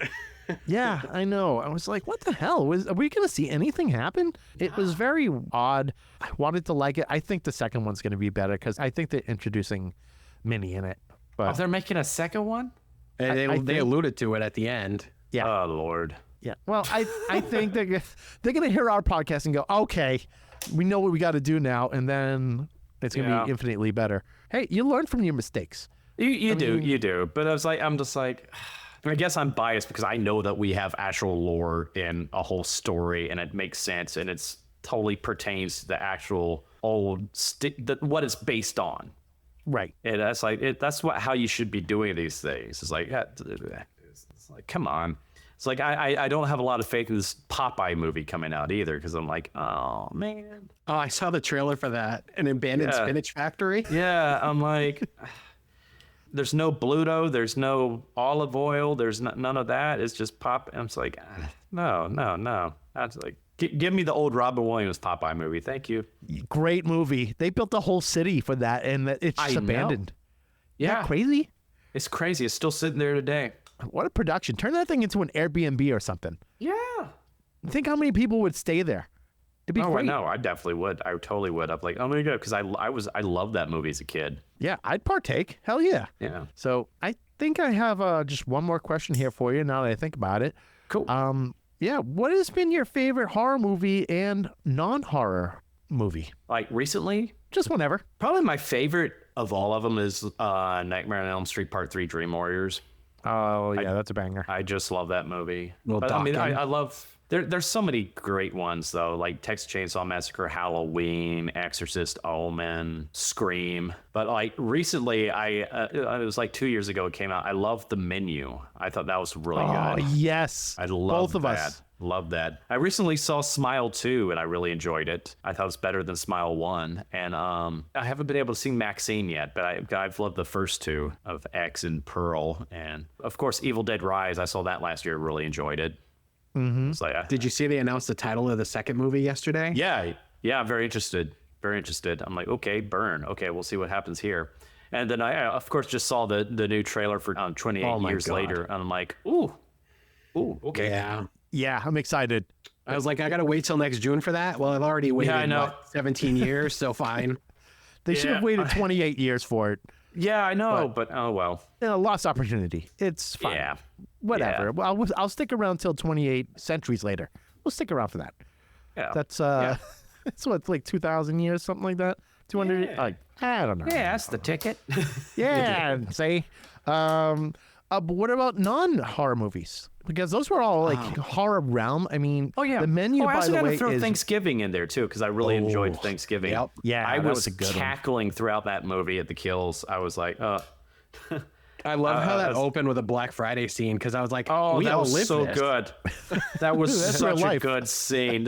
Yeah, I know. I was like, what the hell? Are we going to see anything happen? It was very odd. I wanted to like it. I think the second one's going to be better because I think they're introducing Mini in it. Oh, But they're making a second one? And I they think- alluded to it at the end. yeah, Oh, Lord. yeah. Well, I think they're going to hear our podcast and go, okay, we know what we got to do now, and then it's going to Yeah. be infinitely better. Hey, you learn from your mistakes. You do. But I'm just like, I guess I'm biased because I know that we have actual lore in a whole story, and it makes sense, and it's totally pertains to the actual old what it's based on. Right. And that's like that's how you should be doing these things. It's like, it's like, come on. It's like I don't have a lot of faith in this Popeye movie coming out either, because I'm like, oh man. Oh, I saw the trailer for that. An abandoned Yeah. spinach factory. Yeah, I'm like, there's no Bluto, there's no olive oil, there's none of that. It's just pop. I'm just like, no. That's like, give me the old Robin Williams Popeye movie. Thank you. Great movie. They built a whole city for that, and it's just I know. abandoned. Isn't Yeah, that crazy? it's crazy. It's still sitting there today. What a production. Turn that thing into an Airbnb or something. Yeah. Think how many people would stay there. It'd be Oh, I great. know. I definitely would. I totally would. I'm like, oh my god, because I loved that movie as a kid. Yeah, I'd partake. Hell yeah. Yeah. So I think I have just one more question here for you now that I think about it. Cool. Yeah, what has been your favorite horror movie and non-horror movie? Like recently, Just whenever. probably my favorite of all of them is Nightmare on Elm Street Part 3 Dream Warriors. Oh, yeah, that's a banger. I just love that movie. Little But, I mean, Dokken. I love. There's so many great ones though, like Texas Chainsaw Massacre, Halloween, Exorcist, Omen, Scream. But like recently, it was like 2 years ago it came out. I loved The Menu. I thought that was really Oh, good. yes. I love Both of that. us. Love that. I recently saw Smile 2 and I really enjoyed it. I thought it was better than Smile 1. And I haven't been able to see Maxine yet, but I've loved the first two of X and Pearl. And of course, Evil Dead Rise. I saw that last year. Really enjoyed it. Mm-hmm. It's like, Did you see they announced the title of the second movie yesterday? yeah, I'm very interested. Very interested. I'm like, okay, Burn. Okay, we'll see what happens here. And then I, of course, just saw the new trailer for 28 Oh my years God. later. And I'm like, ooh, okay. Yeah. Yeah, I'm excited. I was like, I gotta wait till next June for that. Well, I've already waited I know. 17 years, so fine. They should have Yeah. waited 28 years for it. Yeah, I know, but oh well. Lost opportunity. It's fine. Yeah. Whatever. Yeah. Well, I'll stick around till 28 centuries later. We'll stick around for that. Yeah. That's it's what, like 2,000 years, something like that. 200. Yeah. Like, I don't know. Yeah, that's the ticket. Yeah. See. But what about non-horror movies? Because those were all like horror realm. I mean, Oh yeah. the Menu, I by also the gotta way, throw is Thanksgiving in there too, because I really enjoyed Thanksgiving. Yep. Yeah, I that was, was a good one. cackling throughout that movie at the kills. I was like, I love how that that's- opened with a Black Friday scene because I was like, oh, we that all was live so this. good. That was That's such real a life. good scene.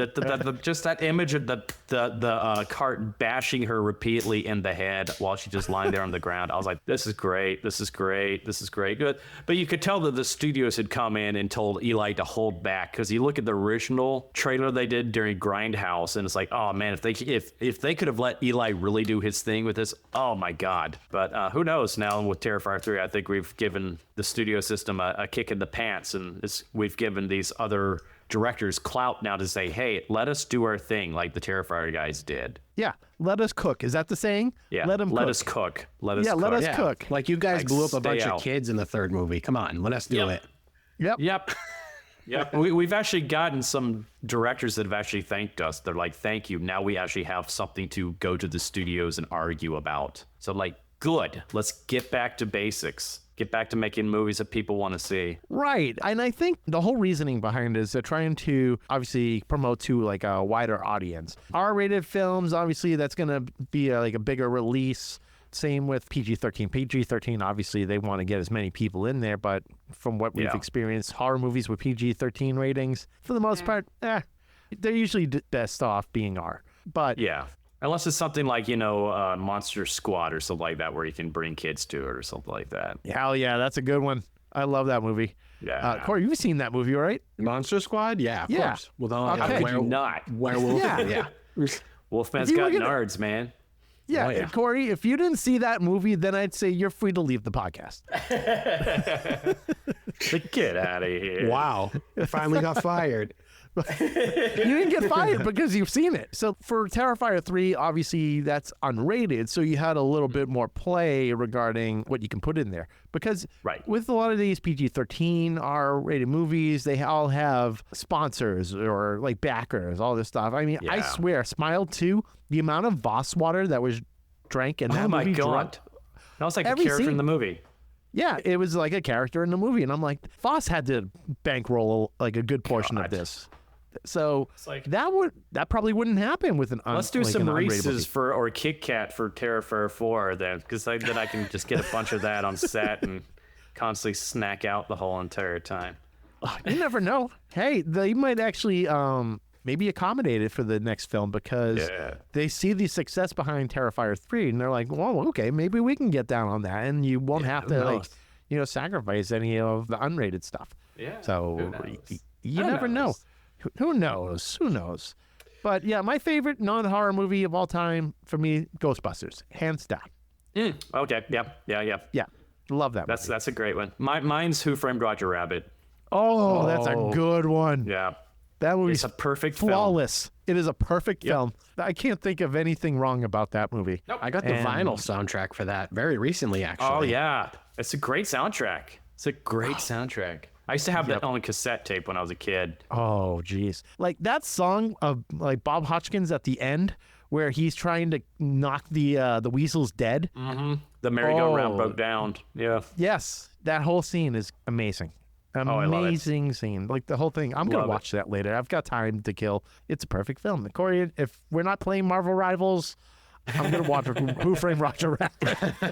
Just that image of the cart bashing her repeatedly in the head while she's just lying there on the ground. I was like, this is great. This is great. This is great. Good. But you could tell that the studios had come in and told Eli to hold back, because you look at the original trailer they did during Grindhouse, and it's like, oh man, if they could have let Eli really do his thing with this, oh my god. But who knows now with Terrifier 3? I think we've given the studio system a kick in the pants, and we've given these other directors clout now to say, hey, let us do our thing like the Terrifier guys did. Yeah, let us cook. Is that the saying? Yeah, let them cook. us cook. Let us Yeah, cook. let us Yeah. cook. Like you guys Like, blew up a stay bunch out. of kids in the third movie. Come on, let us do Yep. it. Yep. Yep. Yep. We've actually gotten some directors that have actually thanked us. They're like, thank you. Now we actually have something to go to the studios and argue about. So like, good. Let's get back to basics. Get back to making movies that people want to see. Right. And I think the whole reasoning behind it is they're trying to obviously promote to like a wider audience. R-rated films, obviously that's going to be like a bigger release. Same with PG-13. PG-13, obviously they want to get as many people in there, but from what we've Yeah. experienced, horror movies with PG-13 ratings, for the most part, they're usually best off being R. But Yeah. Unless it's something like, Monster Squad or something like that, where you can bring kids to it or something like that. hell yeah, that's a good one. I love that movie. Yeah. Corey, you've seen that movie, right? Monster Squad? Yeah, of Yeah. course. With all Okay. How could you not? werewolf. Yeah. Wolfman's If you got look at it- nards, man. Yeah, Oh, yeah. Corey, if you didn't see that movie, then I'd say you're free to leave the podcast. Like, get out of here. Wow. Finally got fired. You didn't get fired because you've seen it. So for Terrifier 3, obviously that's unrated, so you had a little bit more play regarding what you can put in there. Because with a lot of these PG-13 R-rated movies, they all have sponsors or like backers, all this stuff. I mean, I swear, Smile 2, the amount of Voss water that was drank in that movie. Oh my God. That was like a character in the movie. Yeah, it was like a character in the movie. And I'm like, Voss had to bankroll like a good portion of this. So like, that probably wouldn't happen with an let's do some Reese's or Kit Kat for Terrifier 4 then, because then I can just get a bunch of that on set and constantly snack out the whole entire time. You never know. Hey, they might actually maybe accommodate it for the next film because they see the success behind Terrifier 3 and they're like, well, okay, maybe we can get down on that and you won't have to sacrifice any of the unrated stuff. Yeah. So you never know. Who knows? Who knows? But yeah, my favorite non-horror movie of all time for me, Ghostbusters, hands down. Okay. Yeah. Love that. That's a great one. Mine's Who Framed Roger Rabbit. Oh, that's a good one. Yeah. That movie's it's a perfect flawless. Film. It is a perfect film. I can't think of anything wrong about that movie. Nope. I got the vinyl soundtrack for that very recently, actually. Oh yeah, it's a great soundtrack. It's a great soundtrack. I used to have that on cassette tape when I was a kid. Oh, geez. Like that song of like Bob Hoskins at the end where he's trying to knock the weasels dead. Mm-hmm. The merry-go-round broke down. Yeah. Yes. That whole scene is amazing. Amazing scene. Like the whole thing. I'm going to watch that later. I've got time to kill. It's a perfect film. Corey, if we're not playing Marvel Rivals, I'm going to watch Who Framed Roger Rabbit.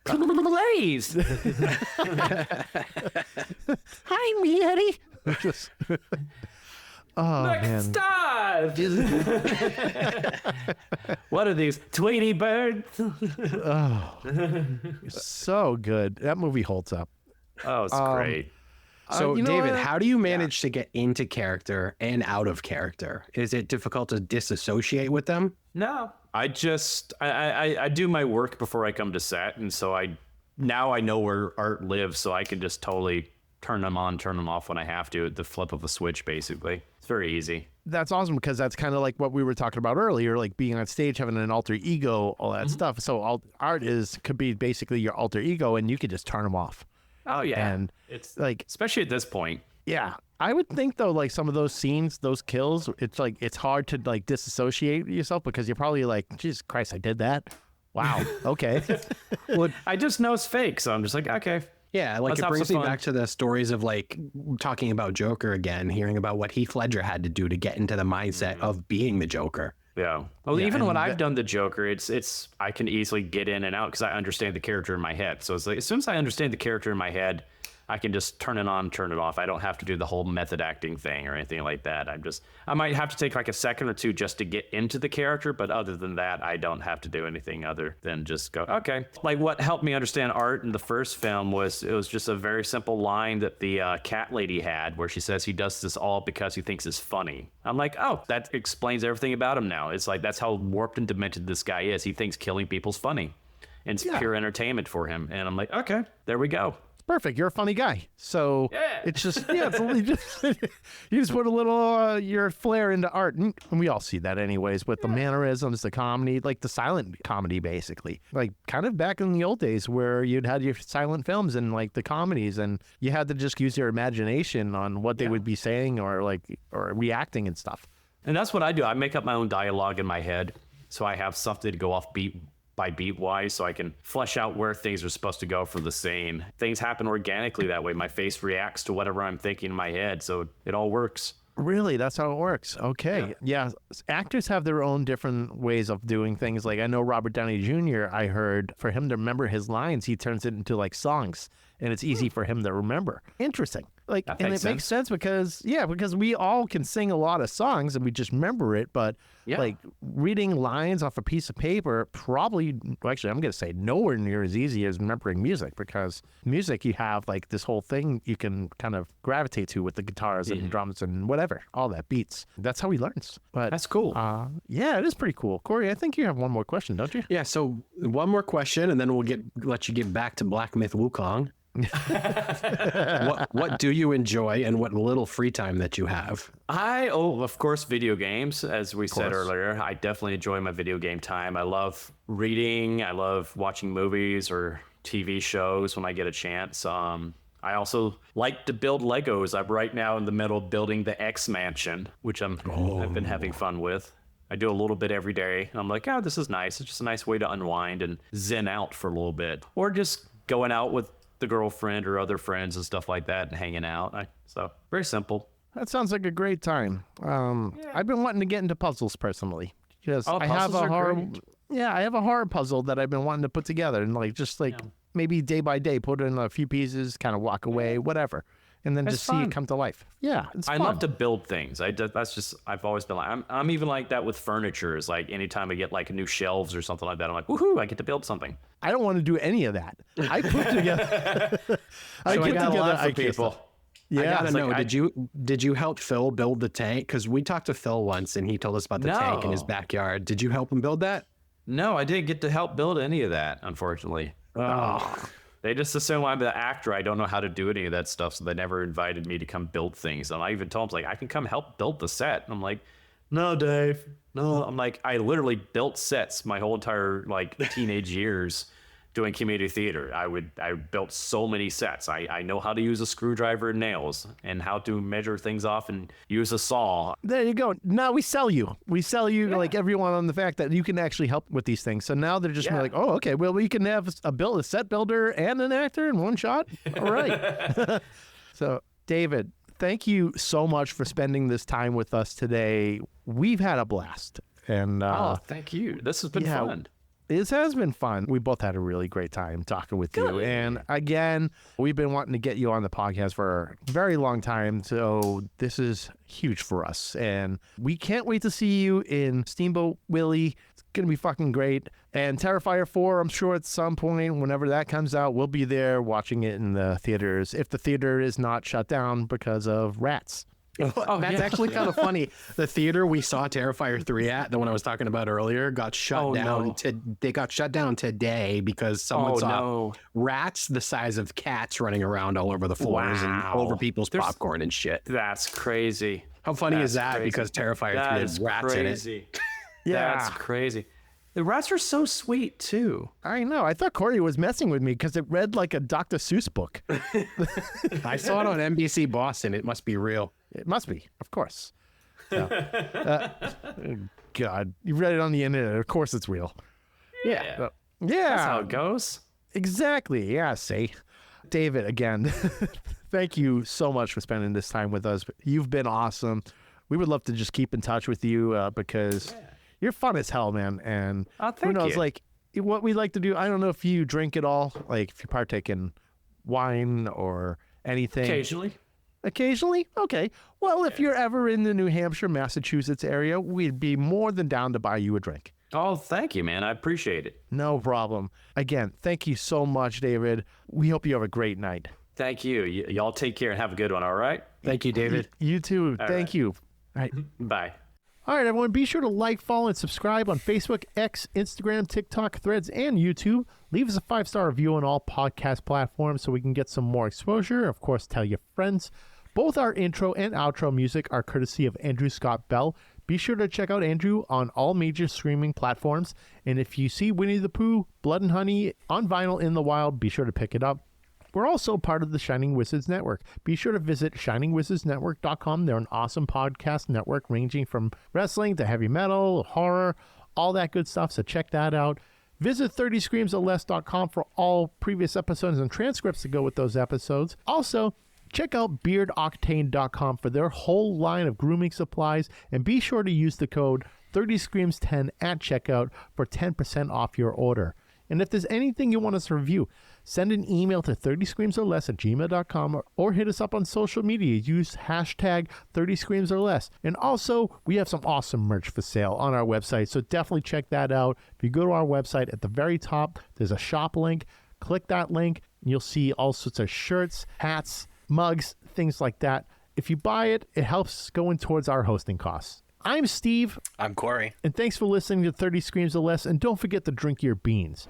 Blaze. Hi, me, Eddie. Next time. What are these, Tweety birds? So good. That movie holds up. Oh, it's great. So, David, how do you manage to get into character and out of character? Is it difficult to disassociate with them? No, I just I do my work before I come to set, and so now I know where art lives, so I can just totally turn them on, turn them off when I have to at the flip of a switch. Basically, it's very easy. That's awesome because that's kind of like what we were talking about earlier, like being on stage, having an alter ego, all that stuff. So art could be basically your alter ego, and you could just turn them off. Oh yeah, and it's like especially at this point. Yeah, I would think though, like some of those scenes, those kills, it's like it's hard to like disassociate yourself because you're probably like, Jesus Christ, I did that. Wow. Okay. Well, I just know it's fake, so I'm just like, okay. Yeah, like it brings me back to the stories of like talking about Joker again, hearing about what Heath Ledger had to do to get into the mindset of being the Joker. Yeah. Well, even when I've done the Joker, it's I can easily get in and out because I understand the character in my head. So it's like as soon as I understand the character in my head, I can just turn it on, turn it off. I don't have to do the whole method acting thing or anything like that. I might have to take like a second or two just to get into the character, but other than that, I don't have to do anything other than just go, okay. Like what helped me understand art in the first film was just a very simple line that the cat lady had where she says he does this all because he thinks it's funny. I'm like, oh, that explains everything about him now. It's like that's how warped and demented this guy is. He thinks killing people's funny. And it's pure entertainment for him. And I'm like, okay, there we go. Perfect. You're a funny guy. So it's just, you just put a little, your flair into art. And we all see that anyways with the mannerisms, the comedy, like the silent comedy, basically. Like kind of back in the old days where you'd had your silent films and like the comedies and you had to just use your imagination on what they would be saying or reacting and stuff. And that's what I do. I make up my own dialogue in my head. So I have something to go off beat by beat wise, so I can flesh out where things are supposed to go for the scene. Things happen organically that way. My face reacts to whatever I'm thinking in my head, so it all works. Really? That's how it works. Okay. Yeah. Actors have their own different ways of doing things. Like I know Robert Downey Jr., I heard for him to remember his lines, he turns it into like songs and it's easy for him to remember. Interesting. Like, and it makes sense because we all can sing a lot of songs and we just remember it. But like reading lines off a piece of paper, actually, I'm going to say nowhere near as easy as remembering music because music, you have like this whole thing you can kind of gravitate to with the guitars and drums and whatever, all that beats. That's how he learns. But that's cool. Yeah, it is pretty cool. Corey, I think you have one more question, don't you? Yeah. So one more question and then we'll let you get back to Black Myth Wukong. What do you enjoy and what little free time that you have? Of course, video games. As we said earlier, I definitely enjoy my video game time. I love reading. I love watching movies or TV shows when I get a chance. I also like to build Legos. I'm right now in the middle of building the X Mansion, which I've been having fun with. I do a little bit every day. And I'm like, oh, this is nice. It's just a nice way to unwind and zen out for a little bit. Or just going out with the girlfriend or other friends and stuff like that and hanging out. So very simple. That sounds like a great time. I've been wanting to get into puzzles personally. Because I have a horror puzzle that I've been wanting to put together and maybe day by day, put in a few pieces, kind of walk away, whatever. And then just see it come to life. Yeah, it's fun. I love to build things. I've always been like, I'm even like that with furniture. It's like anytime I get like new shelves or something like that, I'm like, woohoo, I get to build something. I don't want to do any of that. I put together. I put together for people. Yeah, I gotta know. Did you help Phil build the tank? Because we talked to Phil once, and he told us about the tank in his backyard. Did you help him build that? No, I didn't get to help build any of that, unfortunately. Oh. They just assume I'm the actor. I don't know how to do any of that stuff, so they never invited me to come build things. And I even told them, I can come help build the set. And I'm like, no, Dave, no. I'm like, I literally built sets my whole entire teenage years doing community theater. I built so many sets. I know how to use a screwdriver and nails and how to measure things off and use a saw. There you go. Now we sell you. We sell you like everyone on the fact that you can actually help with these things. So now they're just like, oh, okay, well, we can have a set builder and an actor in one shot. All right. So David, thank you so much for spending this time with us today. We've had a blast. And thank you. This has been fun. This has been fun. We both had a really great time talking with you. And again, we've been wanting to get you on the podcast for a very long time. So this is huge for us. And we can't wait to see you in Steamboat Willie. It's going to be fucking great. And Terrifier 4, I'm sure at some point, whenever that comes out, we'll be there watching it in the theaters. If the theater is not shut down because of rats. That's actually kind of funny. The theater we saw Terrifier 3 at, the one I was talking about earlier, got shut down. They got shut down today because someone saw rats the size of cats running around all over the floors and over people's popcorn and shit. That's crazy. How funny is that? Crazy. Because Terrifier 3 has rats in it. Yeah, that's crazy. The rats are so sweet too. I know. I thought Corey was messing with me because it read like a Dr. Seuss book. I saw it on NBC Boston. It must be real. It must be, of course. So, God, you read it on the internet. Of course, it's real. Yeah, that's how it goes. Exactly. Yeah. See, David, again, thank you so much for spending this time with us. You've been awesome. We would love to just keep in touch with you because you're fun as hell, man. And who knows, what we like to do. I don't know if you drink at all, like if you partake in wine or anything. Occasionally? Okay. Well, if you're ever in the New Hampshire, Massachusetts area, we'd be more than down to buy you a drink. Oh, thank you, man. I appreciate it. No problem. Again, thank you so much, David. We hope you have a great night. Thank you. Y'all take care and have a good one, all right? Thank you, David. You too. Thank you. All right. Bye. All right, everyone, be sure to like, follow, and subscribe on Facebook, X, Instagram, TikTok, Threads, and YouTube. Leave us a 5-star review on all podcast platforms so we can get some more exposure. Of course, tell your friends. Both our intro and outro music are courtesy of Andrew Scott Bell. Be sure to check out Andrew on all major streaming platforms. And if you see Winnie the Pooh, Blood and Honey on vinyl in the wild, be sure to pick it up. We're also part of the Shining Wizards Network. Be sure to visit shiningwizardsnetwork.com. They're an awesome podcast network ranging from wrestling to heavy metal, horror, all that good stuff. So check that out. Visit 30screamsorless.com for all previous episodes and transcripts to go with those episodes. Also, check out beardoctane.com for their whole line of grooming supplies. And be sure to use the code 30screams10 at checkout for 10% off your order. And if there's anything you want us to review, send an email to 30screamsorless@gmail.com or hit us up on social media. Use hashtag 30screamsorless. And also, we have some awesome merch for sale on our website, so definitely check that out. If you go to our website, at the very top, there's a shop link. Click that link, and you'll see all sorts of shirts, hats, mugs, things like that. If you buy it, it helps going towards our hosting costs. I'm Steve. I'm Corey. And thanks for listening to 30 Screams or Less. And don't forget to drink your beans.